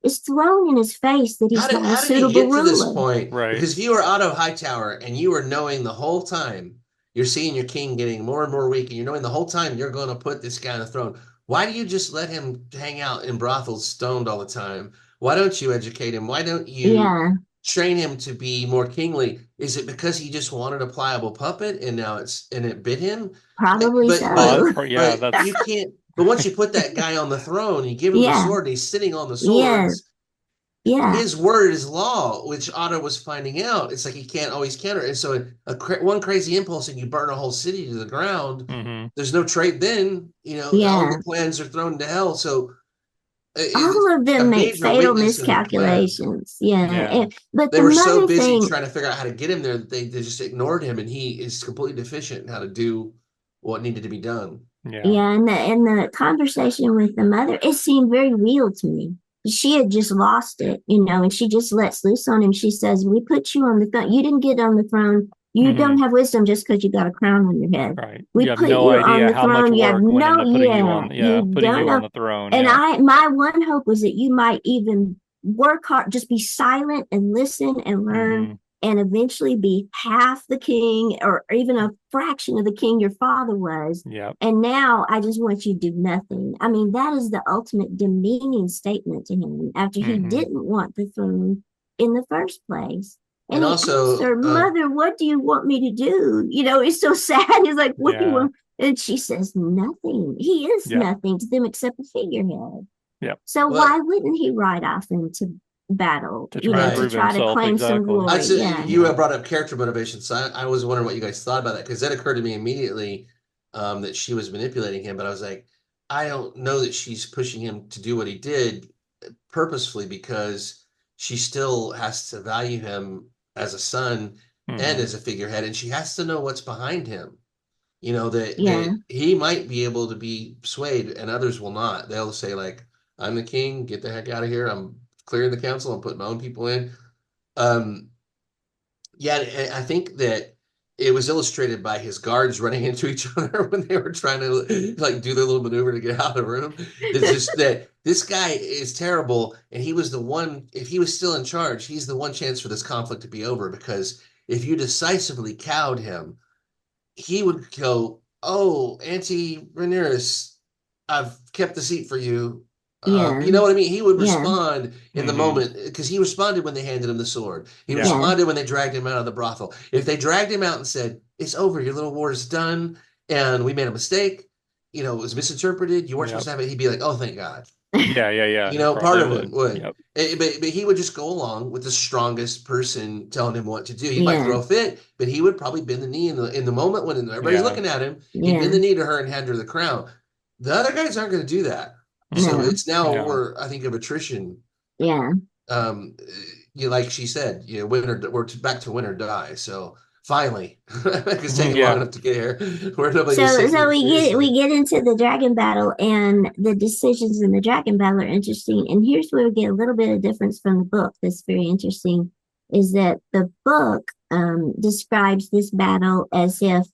it's thrown in his face that he's not a How did he suitable get to this ruler. point? Right. Because if you were Otto Hightower and you were knowing the whole time, you're seeing your king getting more and more weak, and you're knowing the whole time you're going to put this guy on the throne. Why do you just let him hang out in brothels stoned all the time? Why don't you educate him? Why don't you Yeah, train him to be more kingly? Is it because he just wanted a pliable puppet and now it bit him? probably But Oh, so. yeah, but that's you can't. But once you put that guy on the throne, you give him the Yeah, sword, and he's sitting on the yeah, swords. yeah. His word is law, which Otto was finding out. It's like he can't always counter. And so one crazy impulse and you burn a whole city to the ground. mhm. There's no trade then, all Yeah, your plans are thrown to hell. So all of a them make major fatal weakness in the plan. miscalculations. Yeah. Yeah. But They the were so mother busy thing, trying to figure out how to get him there that they just ignored him, and he is completely deficient in how to do what needed to be done. Yeah. yeah, and the conversation with the mother, it seemed very real to me. She had just lost it, and she just lets loose on him. She says, "We put you on the throne. You didn't get on the throne. You Hmm. don't have wisdom just because you got a crown on your head. Right. We You have put no you on idea the how much throne. You have work went no, into putting you yeah, on, yeah, you putting don't you on know." the throne. And Yeah. my one hope was that you might even work hard, just be silent and listen and learn, Hmm. and eventually be half the king or even a fraction of the king your father was. Yep. And now I just want you to do nothing. I mean, that is the ultimate demeaning statement to him after he Hmm. didn't want the throne in the first place. And And he asked also, her, "Mother, what do you want me to do?" He's so sad. He's like, "What do you Yeah. want?" And she says, "Nothing. He is Yep. nothing to them except a figurehead. Yep. So why what wouldn't he ride off into battle, To try and to right. prove try to himself. claim some Exactly. glory?" That's Yeah. you Yeah. brought up character motivation, so I was wondering what you guys thought about that because that occurred to me immediately, that she was manipulating him, but I was like, I don't know that she's pushing him to do what he did purposefully because she still has to value him as a son and Hmm. as a figurehead, and she has to know what's behind him. That Yeah. he might be able to be swayed and others will not. They'll say like, I'm the king, get the heck out of here. I'm clearing the council, I'm putting my own people in. Um, yeah, I think that it was illustrated by his guards running into each other when they were trying to like do their little maneuver to get out of the room. It's just that this guy is terrible, and he was the one. If he was still in charge, he's the one chance for this conflict to be over. Because if you decisively cowed him, he would go, "Oh, Auntie Rhaenyra, I've kept the seat for you." Yeah. You know what I mean? He would Yeah. respond in the Hmm. moment because he responded when they handed him the sword. He Yeah. Yeah. responded when they dragged him out of the brothel. If they dragged him out and said, "It's over, your little war is done, and we made a mistake," it was misinterpreted, you weren't supposed Yep. to have it, he'd be like, "Oh, thank God." Yeah. Yeah. Yeah. He Part probably of him would. would. Yep. But he would just go along with the strongest person telling him what to do. He might Yeah. throw a fit, but he would probably bend the knee in the moment when everybody's Yeah. looking at him. He'd bend Yeah. the knee to her and hand her the crown. The other guys aren't going to do that. So Hmm. No. it's now a No. war, I think, of attrition. Yeah. Um, like she said, win or we're back to win or die. So finally, it's taken long Yeah. enough to get here where nobody is So taking so him we seriously. get into the dragon battle, and the decisions in the dragon battle are interesting. And here's where we get a little bit of difference from the book that's very interesting, is that the book describes this battle as if,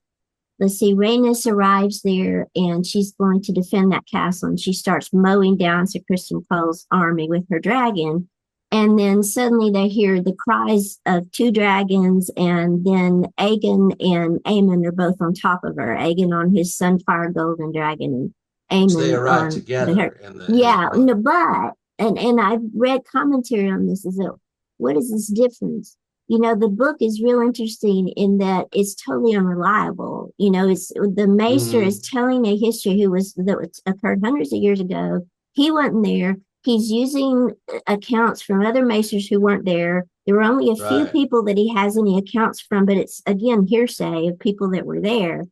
let's see, Rhaenys arrives there and she's going to defend that castle, and she starts mowing down Sir Christian Cole's army with her dragon. And then suddenly they hear the cries of two dragons, and then Aegon and Aemon are both on top of her. Aegon on his Sunfire Golden Dragon, and So they Aemon arrived on the. together in the Yeah, book. no, but and I've read commentary on this. Is that what is this difference? The book is real interesting in that it's totally unreliable. It's the Maester is Hmm. telling a history that occurred hundreds of years ago. He wasn't there. He's using accounts from other Maesters who weren't there. There were only a few Right. people that he has any accounts from, but it's again hearsay of people that were there.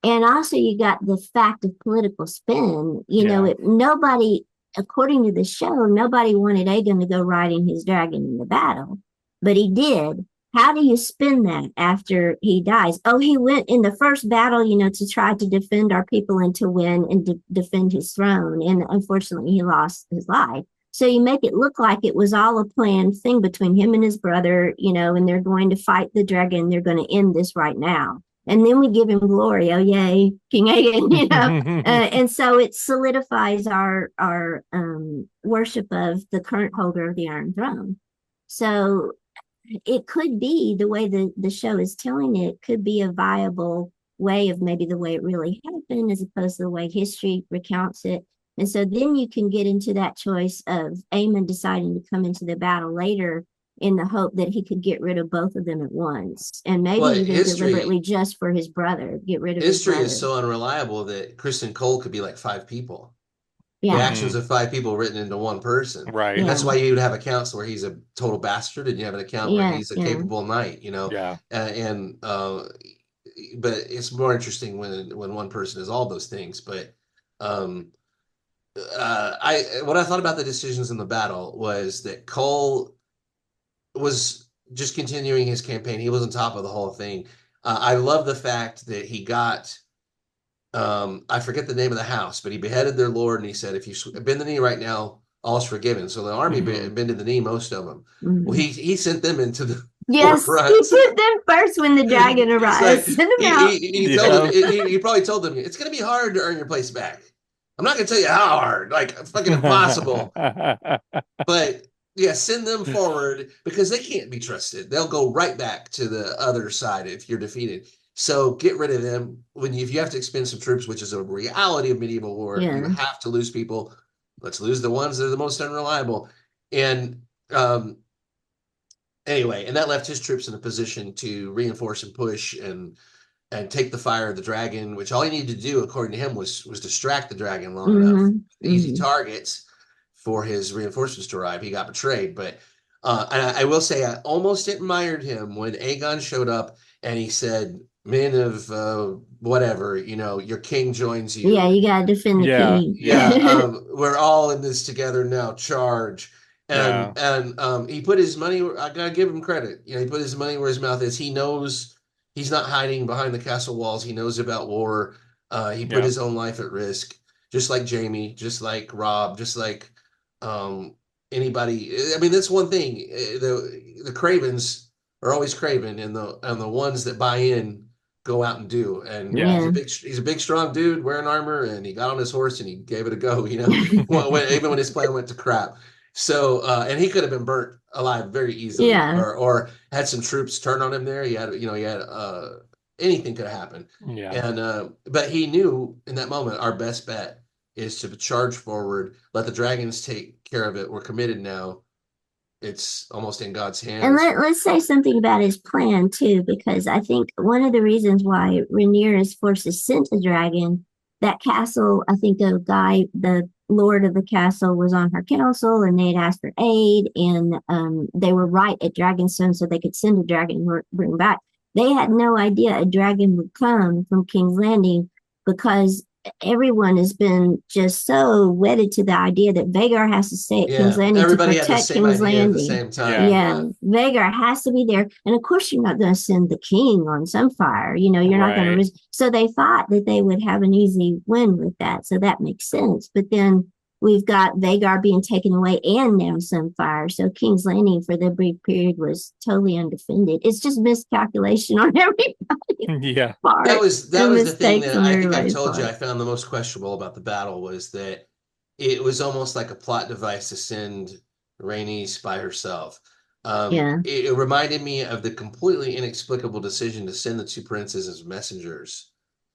And also, you got the fact of political spin. Yeah. Nobody, according to the show, nobody wanted Aegon to go riding his dragon in the battle, but he did. How do you spin that after he dies? Oh, he went in the first battle, to try to defend our people and to win and defend his throne. And unfortunately, he lost his life. So you make it look like it was all a planned thing between him and his brother, and they're going to fight the dragon. They're going to end this right now. And then we give him glory. Oh, yay, King Aegon, and so it solidifies our worship of the current holder of the Iron Throne. So it could be the way the show is telling it could be a viable way of maybe the way it really happened as opposed to the way history recounts it. And so then you can get into that choice of Aemon deciding to come into the battle later in the hope that he could get rid of both of them at once, and maybe Well, even history deliberately just for his brother, get rid of his history is brother. so unreliable that Kristen Cole could be like five people. The Yeah, actions Hmm. of five people written into one person. Right. That's yeah, why you would have accounts where he's a total bastard, and you have an account where yeah, he's a yeah, capable knight. Yeah. And but it's more interesting when one person is all those things. But um, what I thought about the decisions in the battle was that Cole was just continuing his campaign. He was on top of the whole thing. I love the fact that he got I forget the name of the house, but he beheaded their lord, and he said, "If you bend the knee right now, all's forgiven." So the army Hmm. bended the knee, most of them. Well, Mhm. he sent them into the Yes, he forefront. sent them first when the dragon He's like, arrives. Send them out. he told them, Yeah. he probably told them, it's going to be hard to earn your place back. I'm not going to tell you how hard, like fucking impossible. But yeah, send them forward because they can't be trusted. They'll go right back to the other side if you're defeated. So get rid of them. If you have to expend some troops, which is a reality of medieval war, you Yeah. have to lose people. Let's lose the ones that are the most unreliable. And um, anyway, and that left his troops in a position to reinforce and push and take the fire of the dragon, which all he needed to do, according to him, was distract the dragon long enough, Hmm. easy Hmm. targets for his reinforcements to arrive. He got betrayed, but and I will say I almost admired him when Aegon showed up and he said, "Men of whatever, your king joins Yeah, you. you gotta defend the Yeah, king. Yeah, yeah, we're all in this together now. Charge." yeah, And he put his money. I gotta give him credit. He put his money where his mouth is. He knows he's not hiding behind the castle walls. He knows about war. He put yeah, his own life at risk, just like Jamie, just like Rob, just like um, anybody. I mean, that's one thing. The Cravens are always Craven, and the ones that buy in go out and do. And yeah. Yeah. he's a big, strong dude wearing armor, and he got on his horse and he gave it a go. Even when his plan went to crap. So, and he could have been burnt alive very easily, Yeah. or had some troops turn on him there. He had anything could have happened. Yeah. And but he knew in that moment our best bet is to charge forward, let the dragons take care of it. We're committed now. It's almost in God's And hands. let's say something about his plan too, because I think one of the reasons why Rhaenyra's forces sent the dragon, that castle, I think the lord of the castle was on her council and they had asked for aid and they were right at Dragonstone so they could send a dragon and bring back. They had no idea a dragon would come from King's Landing because everyone has been just so wedded to the idea that Vagar has to stay at King's Yeah, Landing to everybody had the protect same King's idea at the Landing. same time. Yeah. Yeah, Yeah, Vagar has to be there. And of course, you're not going to send the king on Sunfire. You're not going to Right. risk. So they thought that they would have an easy win with that. So that makes sense. But then we've got Vagar being taken away and now Sunfire. So King's Landing for the brief period was totally undefended. It's just miscalculation on everybody's Yeah. part that and was the thing mistakes that on I think I everybody's told you part. I found the most questionable about the battle was that it was almost like a plot device to send Rhaenys by herself. Yeah. It reminded me of the completely inexplicable decision to send the two princes as messengers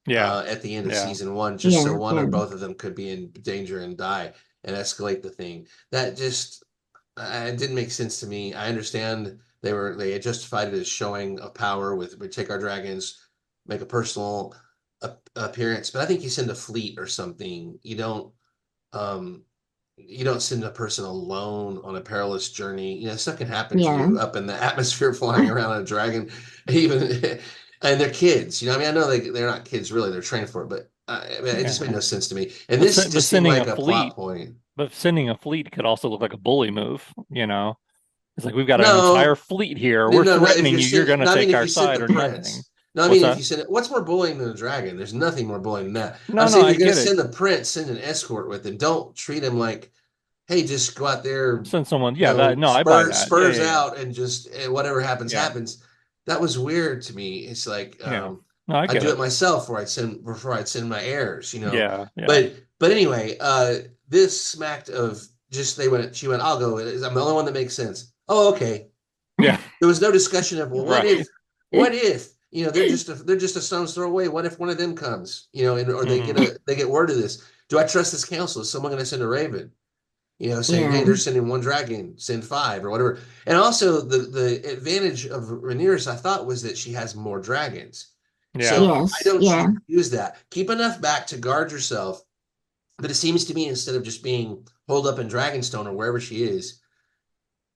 Yeah. at the end of Yeah. season one, just so Yeah. one or Yeah. both of them could be in danger and die and escalate the thing. That just it didn't make sense to me. I understand they had justified it as showing of power with we take our dragons, make a personal appearance, but I think you send a fleet or something. Um, you don't send a person alone on a perilous journey. Stuff can happen to Yeah. you up in the atmosphere flying around on a dragon, even and they're kids. I mean, I know they're not kids really; they're trained for it, but it just made Yeah. no sense to me. And But this but just seemed sending a like a plot fleet, point. but sending a fleet could also look like a bully move. It's like we've got an entire No, fleet here. no, We're no. If threatening you're you. You're sending, going to no, I mean, take if our you send side the or nothing. prince, no, I What's mean, if that? you send it, what's more bullying than a dragon? There's nothing more bullying than that. I'm No, no, saying if I you're going to get it. send the prince, send an escort with him. Don't treat him like, hey, just go out there, Send someone. Yeah, that no, I buy spurs that. Yeah, spurs yeah, yeah. out, and just whatever happens Yeah. happens. That was weird to me. It's like Yeah. No, I I'd get do it it. myself before I'd send my heirs. Yeah, yeah. But anyway, this smacked of just she went, I'll go. I'm the only one that makes sense. Oh, okay. Yeah. There was no discussion of, well, what Right. if, what if, they're just a stone's throw away. What if one of them comes, or Hmm. they get word of this? Do I trust this council? Is someone going to send a raven? Saying, hey, Yeah. they're sending one dragon, send five or whatever. And also the advantage of Rhaenyra, I thought, was that she has more dragons. Yeah. So why Yes. don't Yeah. you use that? Keep enough back to guard yourself. But it seems to me instead of just being holed up in Dragonstone or wherever she is,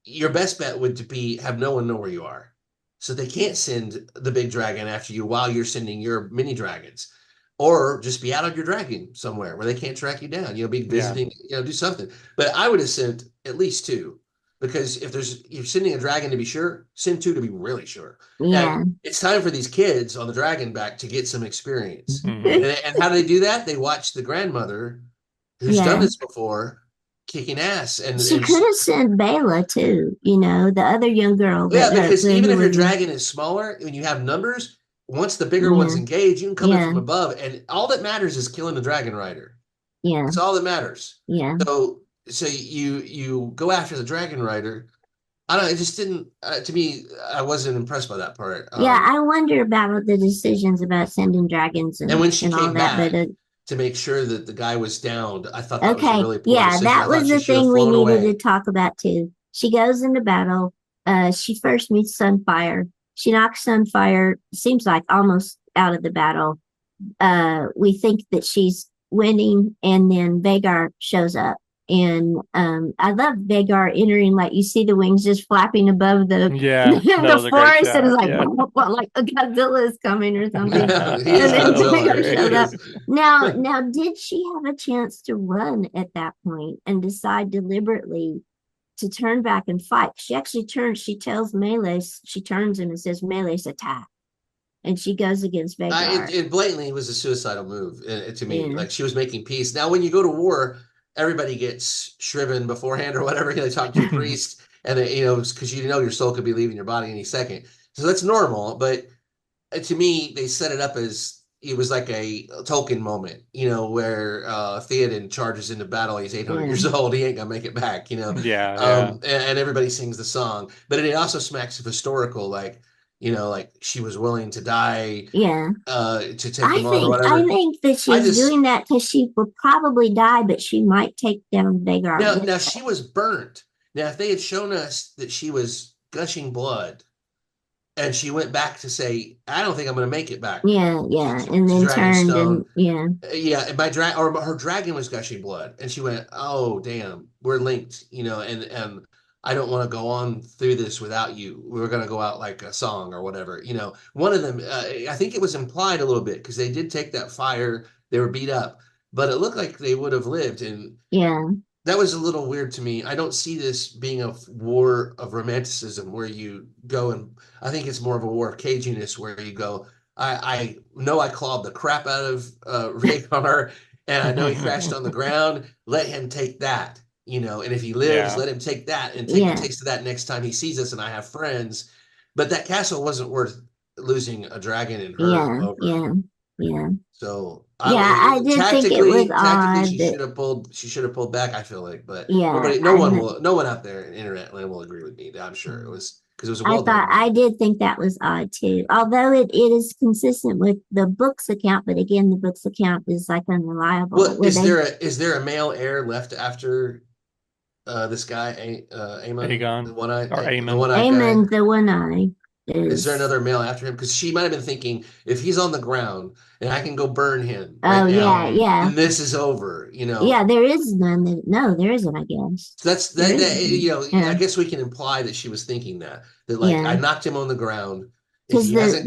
your best bet would be have no one know where you are. So they can't send the big dragon after you while you're sending your mini dragons. or just be out on your dragon somewhere where they can't track you down. Be Yeah. visiting, do something. But I would have sent at least two, because if you're sending a dragon to be sure, send two to be really sure. Yeah. And it's time for these kids on the dragon back to get some experience. Hmm. And how do they do that? They watch the grandmother who's done Yeah. this before kicking ass, She could have sent Bela too, the other young girl yeah, that because even if your was dragon is smaller, when you have numbers, once the bigger yeah. ones engage, you can come in Yeah. from above, and all that matters is killing the dragon rider. Yeah. That's all that matters. Yeah. So you go after the dragon rider. I don't know, it just didn't, to me, I wasn't impressed by that part. Yeah, I wonder about the decisions about sending dragons And when she and all came that, back but to make sure that the guy was downed, I thought that was a okay, really poor decision. that I was thought she the should have thing we flown needed away. to talk about too. She goes into battle. She first meets Sunfire. She knocks Sunfire, seems like almost out of the battle. We think that she's winning, and then Vagar shows up. And I love Vagar entering, like you see the wings just flapping above the the forest, and it's like, yeah. what, like a Godzilla is coming or something. Yeah, And then Vagar showed up. Godzilla. Now, did she have a chance to run at that point and decide deliberately to turn back and fight? She actually turns. She tells Melee. She turns him and says, "Melee's attack." And she goes against Vagar. It blatantly was a suicidal move to me. Like, she was making peace. Now, when you go to war, everybody gets shriven beforehand or whatever. They talk to a priest, and because your soul could be leaving your body any second. So that's normal. But to me, they set it up as it was like a Tolkien moment, where Theoden charges into battle. He's 800 years old. He ain't gonna make it back, Yeah. And everybody sings the song. But it also smacks of historical, like she was willing to die, to take them on or whatever. I think that she's doing that because she will probably die, but she might take down Vagar. Now she was burnt. Now, if they had shown us that she was gushing blood, and she went back to say, "I don't think I'm going to make it back." Yeah, and then turned and or her dragon was gushing blood, and she went, "Oh, damn, we're linked," and I don't want to go on through this without you. We're going to go out like a song or whatever. One of them, I think it was implied a little bit, because they did take that fire. They were beat up, but it looked like they would have lived, and that was a little weird to me. I don't see this being a war of romanticism where you go, and I think it's more of a war of caginess where you go, I know I clawed the crap out of Rhaegar, and I know he crashed on the ground. Let him take that, and if he lives, let him take that and take a taste of that next time he sees us and I have friends. But that castle wasn't worth losing a dragon and her over. So I did think it was odd. She should have pulled back, I feel like, but no one out there in internet land will agree with me. I'm sure it was because it was a well done. I did think that was odd too, although it is consistent with the book's account. But again, the book's account is like unreliable. Well, is there a male heir left after this guy, Aemon, Aegon, the one-eyed, or Aemon, Aemon, the one-eye? Is there another male after him? Because she might have been thinking, if he's on the ground and I can go burn him and this is over, there is none. No, there isn't, I guess. So that's that. I guess we can imply that she was thinking that I knocked him on the ground. Because his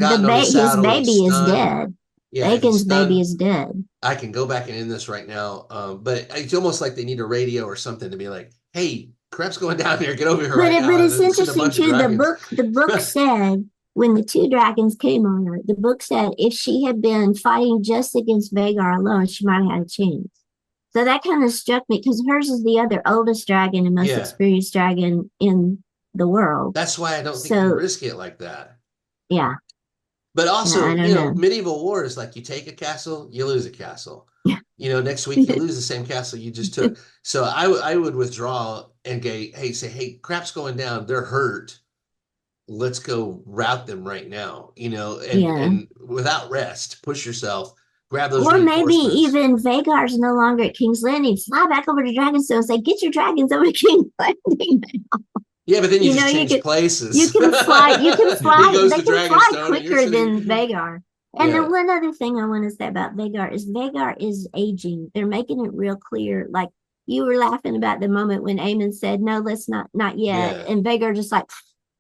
baby is dead. Yeah, Aegon's baby is dead. I can go back and end this right now. But it's almost like they need a radio or something to be like, hey, crap's going down here. Get over here right now. But it's interesting too. The book said when the two dragons came on her, the book said if she had been fighting just against Vagar alone, she might have had a chance. So that kind of struck me because hers is the other oldest dragon and most experienced dragon in the world. That's why I don't think you risk it like that. Yeah. But also, medieval wars, like you take a castle, you lose a castle. Next week you lose the same castle you just took. So I would withdraw and say, hey, crap's going down. They're hurt. Let's go rout them right now. And without rest, push yourself, grab those. Or maybe even Vagar's no longer at King's Landing. Fly back over to Dragonstone and say, get your dragons over to King's Landing now. Yeah, but then you just change places. You can fly. They can fly quicker than Vagar. And then one other thing I want to say about Vagar is aging. They're making it real clear. Like you were laughing about the moment when Aemon said, "No, let's not yet," and Vagar just like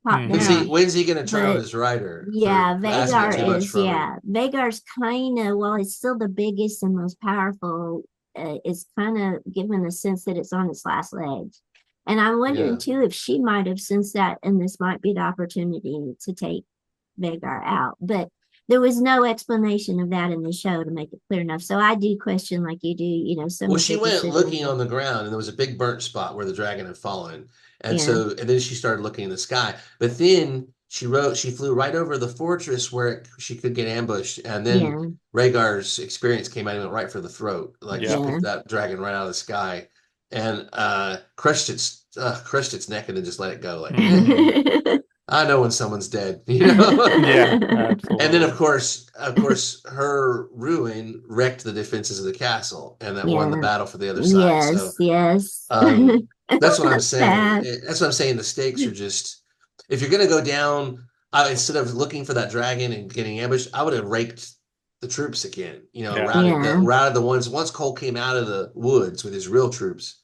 top Mhm. down. When's he gonna turn on But his rider yeah, for asking too much from him? Vagar's kind of, while it's still the biggest and most powerful, it's kind of given a sense that it's on its last legs. And I'm wondering Yeah. too if she might have sensed that, and this might be the opportunity to take Vagar out. But there was no explanation of that in the show to make it clear enough. So I do question, like you do, some Well, of she the went looking decisions. on the ground, and there was a big burnt spot where the dragon had fallen. Yeah, And then she started looking in the sky. But then she flew right over the fortress where she could get ambushed. And then yeah, Rhaegar's experience came out and went right for the throat. Like Yeah. just yeah. picked that dragon right out of the sky and crushed its neck and then just let it go. Like, Mhm. I know when someone's dead, you know? Yeah, And then, absolutely. of course, her ruin wrecked the defenses of the castle, and that won the Yeah. battle for the other side. So, Yes, yes. um, that's what I'm That's saying. bad. That's what I'm saying. The stakes are just, if you're gonna go down, instead of looking for that dragon and getting ambushed, I would have raked the troops again. Yeah. Yeah. Routed the ones once Cole came out of the woods with his real troops.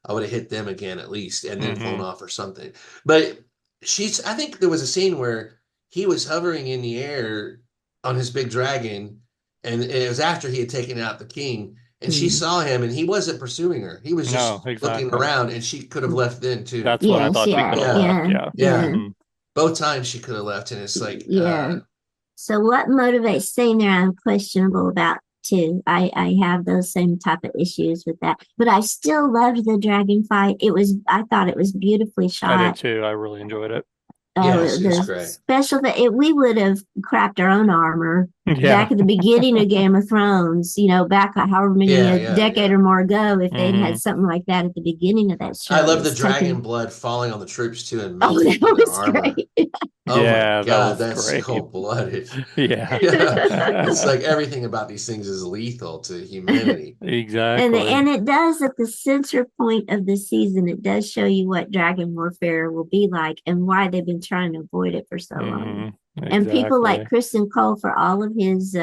I would have hit them again at least, and then flown Hmm. off or something. But I think there was a scene where he was hovering in the air on his big dragon, and it was after he had taken out the king, and she Mm. saw him, and he wasn't pursuing her. He was No, just looking exactly. around, and she could have left then too. That's when I Yes, thought she yeah, could have Yeah, left. yeah, Yeah. yeah, yeah. Hmm. Both times she could have left, and it's like, yeah. So what motivates staying there? I'm questionable about too. I have those same type of issues with that. But I still loved the dragon fight. I thought it was beautifully I did shot. too. I really enjoyed it. yes, it's The great. special that we would have cracked our own armor Yeah. back at the beginning of Game of Thrones, back however many Yeah, a yeah, decade yeah. or more ago, if they'd had Hmm. something like that at the beginning of that I show, love the that's dragon taken. blood falling on the troops too and Oh, melting that through their was armor. great. Oh my Yeah, that God, was that's great. cold-blooded. Yeah. Yeah, it's like everything about these things is lethal to humanity. Exactly. And it does at the center point of the season, it does show you what dragon warfare will be like and why they've been trying to avoid it for so long. Hmm. And people like Exactly. Kristen Cole, for all of his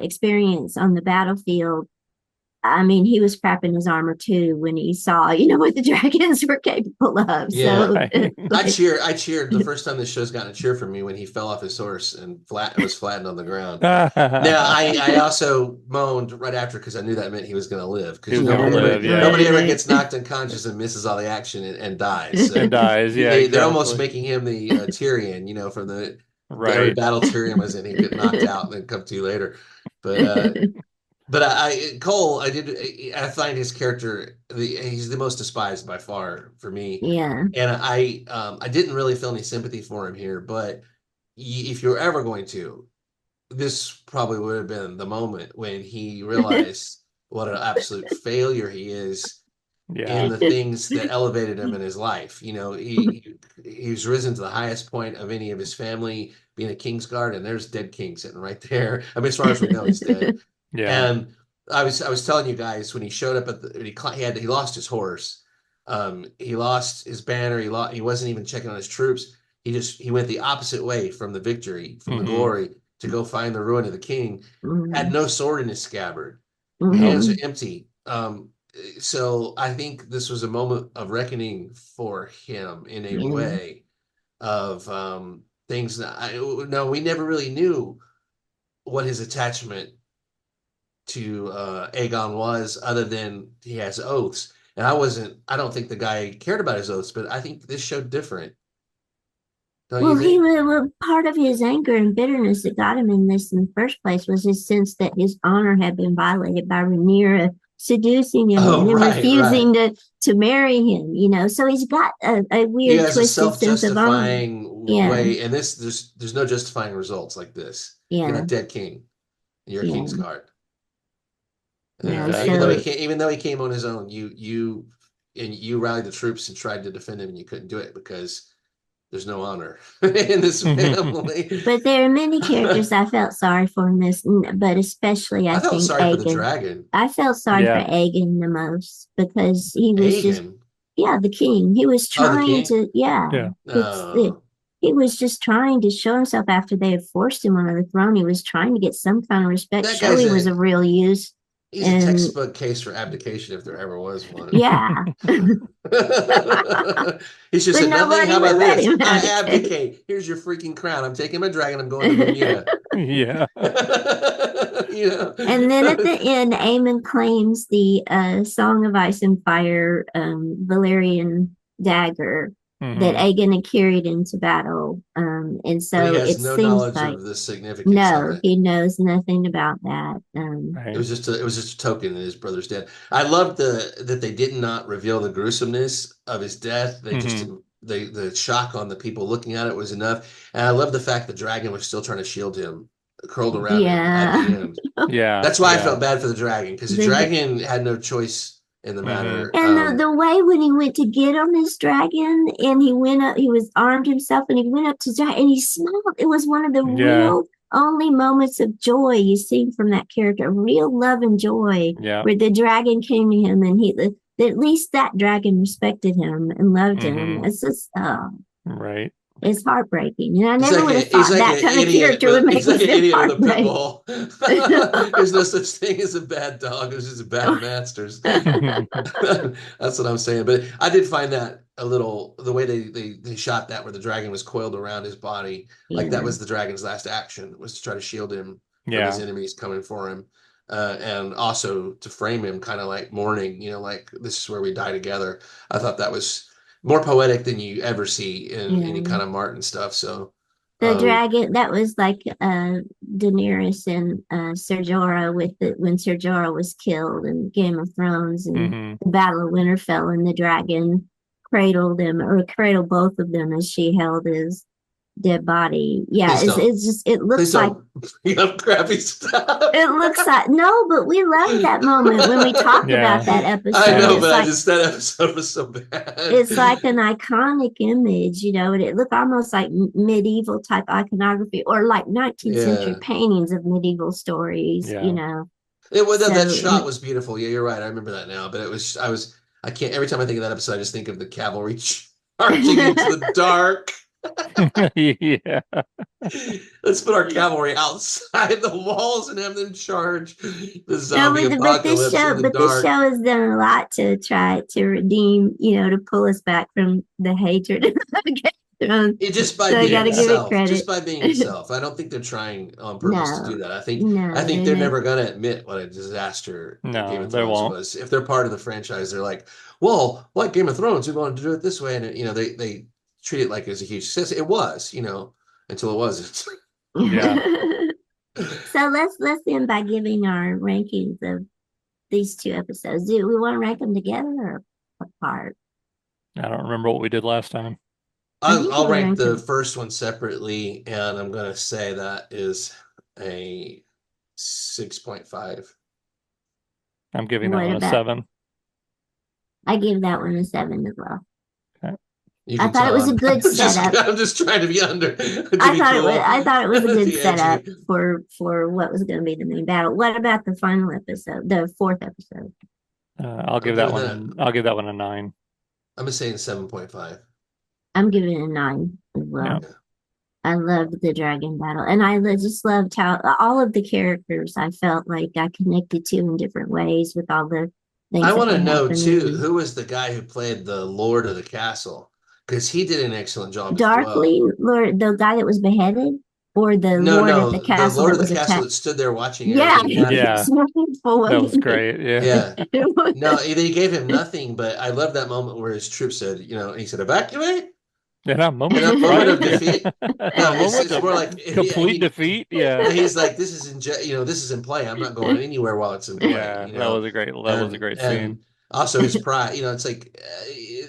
experience on the battlefield, I mean, he was crapping his armor too when he saw, what the dragons were capable of. Yeah, So, Right. like, I cheered the first time this show's gotten a cheer from me when he fell off his horse and was flattened on the ground. Now, I also moaned right after because I knew that meant he was going to live He because was gonna live, yeah. nobody ever right. gets knocked unconscious and misses all the action and dies. So And dies. Yeah, they're almost exactly. making him the Tyrion, from every Right. battle Tyrion was in, he'd get knocked out and then come to later. But Cole, I find his character he's the most despised by far for me, Yeah. and I didn't really feel any sympathy for him here, but if you're ever going to, this probably would have been the moment when he realized what an absolute failure he is in Yeah. the things that elevated him in his life. He's risen to the highest point of any of his family, being a Kingsguard, and there's dead king sitting right there. I mean, as far as we know, he's dead. Yeah. And I was telling you guys when he showed up he lost his horse, he lost his banner, he wasn't even checking on his troops. He went the opposite way from the victory, from the Hmm. glory to go find the ruin of the king. Had Mhm. no sword in his scabbard, Nope. hands are Mhm. empty. So I think this was a moment of reckoning for him in a Yeah. way of things that no, we never really knew what his attachment to Aegon was, other than he has oaths. And I don't think the guy cared about his oaths, but I think this showed different. Don't you Well, think? part of his anger and bitterness that got him in this in the first place was his sense that his honor had been violated by Rhaenyra seducing him and Oh, then right, right. refusing to marry him. So he's got a He weird has a twisted sense of honor. self-justifying Yeah, way, and there's no justifying results like this. You got yeah, a dead king, and you're a yeah, king's guard. Even though Exactly. he came on his own, you rallied the troops and tried to defend him, and you couldn't do it because there's no honor in this family. but there are many characters I felt sorry for in this, but especially I I felt think sorry for the Aegon. dragon. I felt sorry for Yeah. Aegon the most because he was just, Aegon. yeah, the king. He was Oh, the trying king? to, yeah, Yeah. it's it. No. He was just trying to show himself after they had forced him on the throne. He was trying to get some kind of respect, That show guy's he was a of real use. He's a And textbook case for abdication if there ever was one. yeah, He should but said nothing. nobody How would about let this? him I abdicate. abdicate. Here's your freaking crown. I'm taking my dragon. I'm going to Bermuda. Yeah. You know. And then at the end, Aemon claims the Song of Ice and Fire Valerian dagger that Hmm. Aegon had carried into battle. And But he so has it no seems knowledge like of the significance of no, it. he knows nothing about that. Right. It was just a token that his brother's dead. I loved that they did not reveal the gruesomeness of his death. They just Hmm. the shock on the people looking at it was enough. And I love the fact the dragon was still trying to shield him, curled around him at the Yeah. end. Yeah. That's why I Yeah. felt bad for the dragon because the The dragon had no choice in the Hmm. matter. And the way when he went to get on his dragon and he went up, he was armed himself and he went up to and he smiled. It was one of the Yeah. real only moments of joy you see from that character, real love and joy, Yeah. where the dragon came to him and at least that dragon respected him and loved him. Hmm. It's just, Right. it's heartbreaking. And I never would have thought that kind of character would He's make me like an feel idiot with a pit heartbreak. bull. There's no such thing as a bad dog. There's just bad masters. That's what I'm saying. But I did find that a little the way they shot that where the dragon was coiled around his body, like that Yeah. was the dragon's last action was to try to shield him from his Yeah. enemies coming for him. And also to frame him kind of like mourning, like this is where we die together. I thought that was more poetic than you ever see in any Yeah. kind of Martin stuff. So, The um, dragon that was like Daenerys and Ser Jorah when Ser Jorah was killed in Game of Thrones and Hmm. the Battle of Winterfell and the dragon cradled both of them as she held his dead body. Yeah, please don't, it's just it please looks like don't bring up crappy stuff. it looks like no, but we loved that moment when we talked about Yeah. that I episode. know, but I just that episode was so bad. It's like an iconic image, and it looked almost like medieval type iconography or like 19th century Yeah. paintings of medieval stories. Yeah. It was that So, shot was beautiful. Yeah, you're right. I remember that now. But I can't. Every time I think of that episode, I just think of the cavalry charging into the dark. Yeah. Let's put our cavalry outside the walls and have them charge the no, zombie but apocalypse in the this dark. show has done a lot to try to redeem, to pull us back from the hatred of Game of Thrones. It just by So I got being to give it itself, just credit. by being itself. I don't think they're trying on purpose to do No, that. I no, think they're never going to admit what a disaster Game No, of they Thrones won't. was. If they're part of the franchise, they're like, well, like Game of Thrones, we wanted to do it this way, and they treat it like it's a huge success. It was, until it wasn't. Yeah. So let's end by giving our rankings of these two episodes. Do we want to rank them together or apart? I don't remember what we did last time. I think I'll we rank ranked the them. first one separately, and I'm going to say that is a 6.5. I'm giving that What one a about? 7. I give that one a 7 as well. Okay. You I can thought it tell was a good setup. I'm just trying to be to be cool, I thought it was a good be setup edgy. for what was going to be the main battle. What about the final episode, the fourth episode? I'll I'm give that giving one that. I'll give that one a 9. I'm saying 7.5. I'm giving it a 9 as Yeah. well. I loved the dragon battle, and just loved how all of the characters I felt like I connected to in different ways with all the I things that want were to know too happening. who was the guy who played the Lord of the Castle because he did an excellent job as well. Darkly, Lord, the guy that was beheaded, or the No, Lord at the no, the castle Lord that of the was Castle attacked. that stood there watching Yeah, everything he happen. Yeah. was wonderful, That was wasn't great. Yeah. Yeah. he? No, they gave him nothing, but I love that moment where his troop said, he said, evacuate. In a moment In a of moment fright. of Yeah. defeat. A No, moment it's of more like complete defeat. Yeah. he's like, this is this is in play. I'm not going anywhere while it's in play, Yeah. That was a great and scene. also his pride. It's like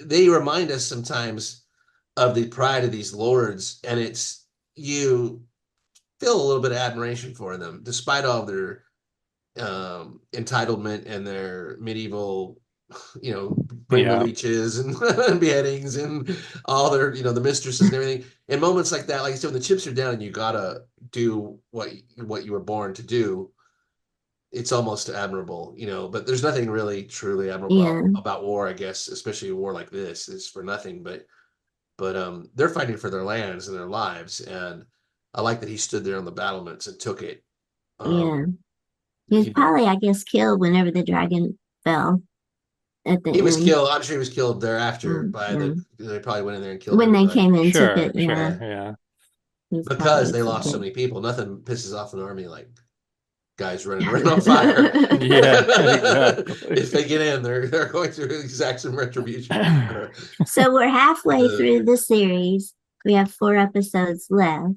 they remind us sometimes of the pride of these lords, and you feel a little bit of admiration for them, despite all their entitlement and their medieval, bring the Yeah. leeches and beheadings and all their, the mistresses and everything. In moments like that, like I said, when the chips are down and you gotta do what you were born to do, it's almost admirable, but there's nothing really truly admirable Yeah, about war, I guess, especially a war like this is for nothing, but they're fighting for their lands and their lives. And I like that he stood there on the battlements and took it. yeah. Um, He was probably, I guess, killed whenever the dragon fell at the He was end. killed. I'm sure he was killed thereafter by Yeah. they probably went in there and killed When they everybody. came and took Sure, it, yeah, sure, yeah. he's Because probably they lost so dead. many people. Nothing pisses off an army like guys running around on fire. Yeah, exactly. If they get in, they're going to exact some retribution for sure. So we're halfway Uh, through the series. We have 4 episodes left.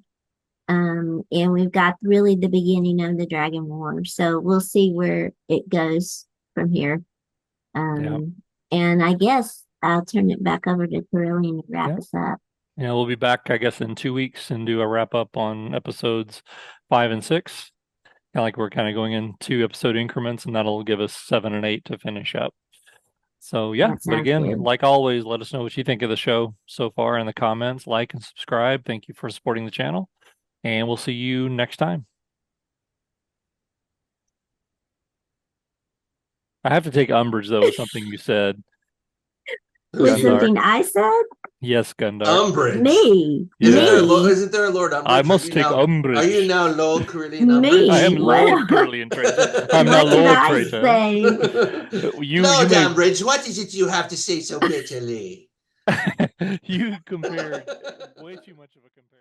And we've got really the beginning of the Dragon War. So we'll see where it goes from here. Yeah, And I guess I'll turn it back over to Corellian to wrap yeah. us up. Yeah, we'll be back, I guess, in 2 weeks and do a wrap up on episodes 5 and 6. Kind of like we're kind of going in 2 episode increments, and that'll give us 7 and 8 to finish up. So yeah, That but sounds again, good. like always, let us know what you think of the show so far in the comments. Like and subscribe. Thank you for supporting the channel, and we'll see you next time. I have to take umbrage though with something you said, With who's you? Gundar. something I said? Yes, Gundar. Umbrage. Me. Yes. Isn't there a Lord I Umbrage? must take Are you umbrage. now Lord Corellian I Me. am Umbrage? Lord What? Corellian traitor. I'm not What did Lord I traitor. say? You Lord may Umbridge, what is it you have to say so bitterly? you compared way too much of a comparison.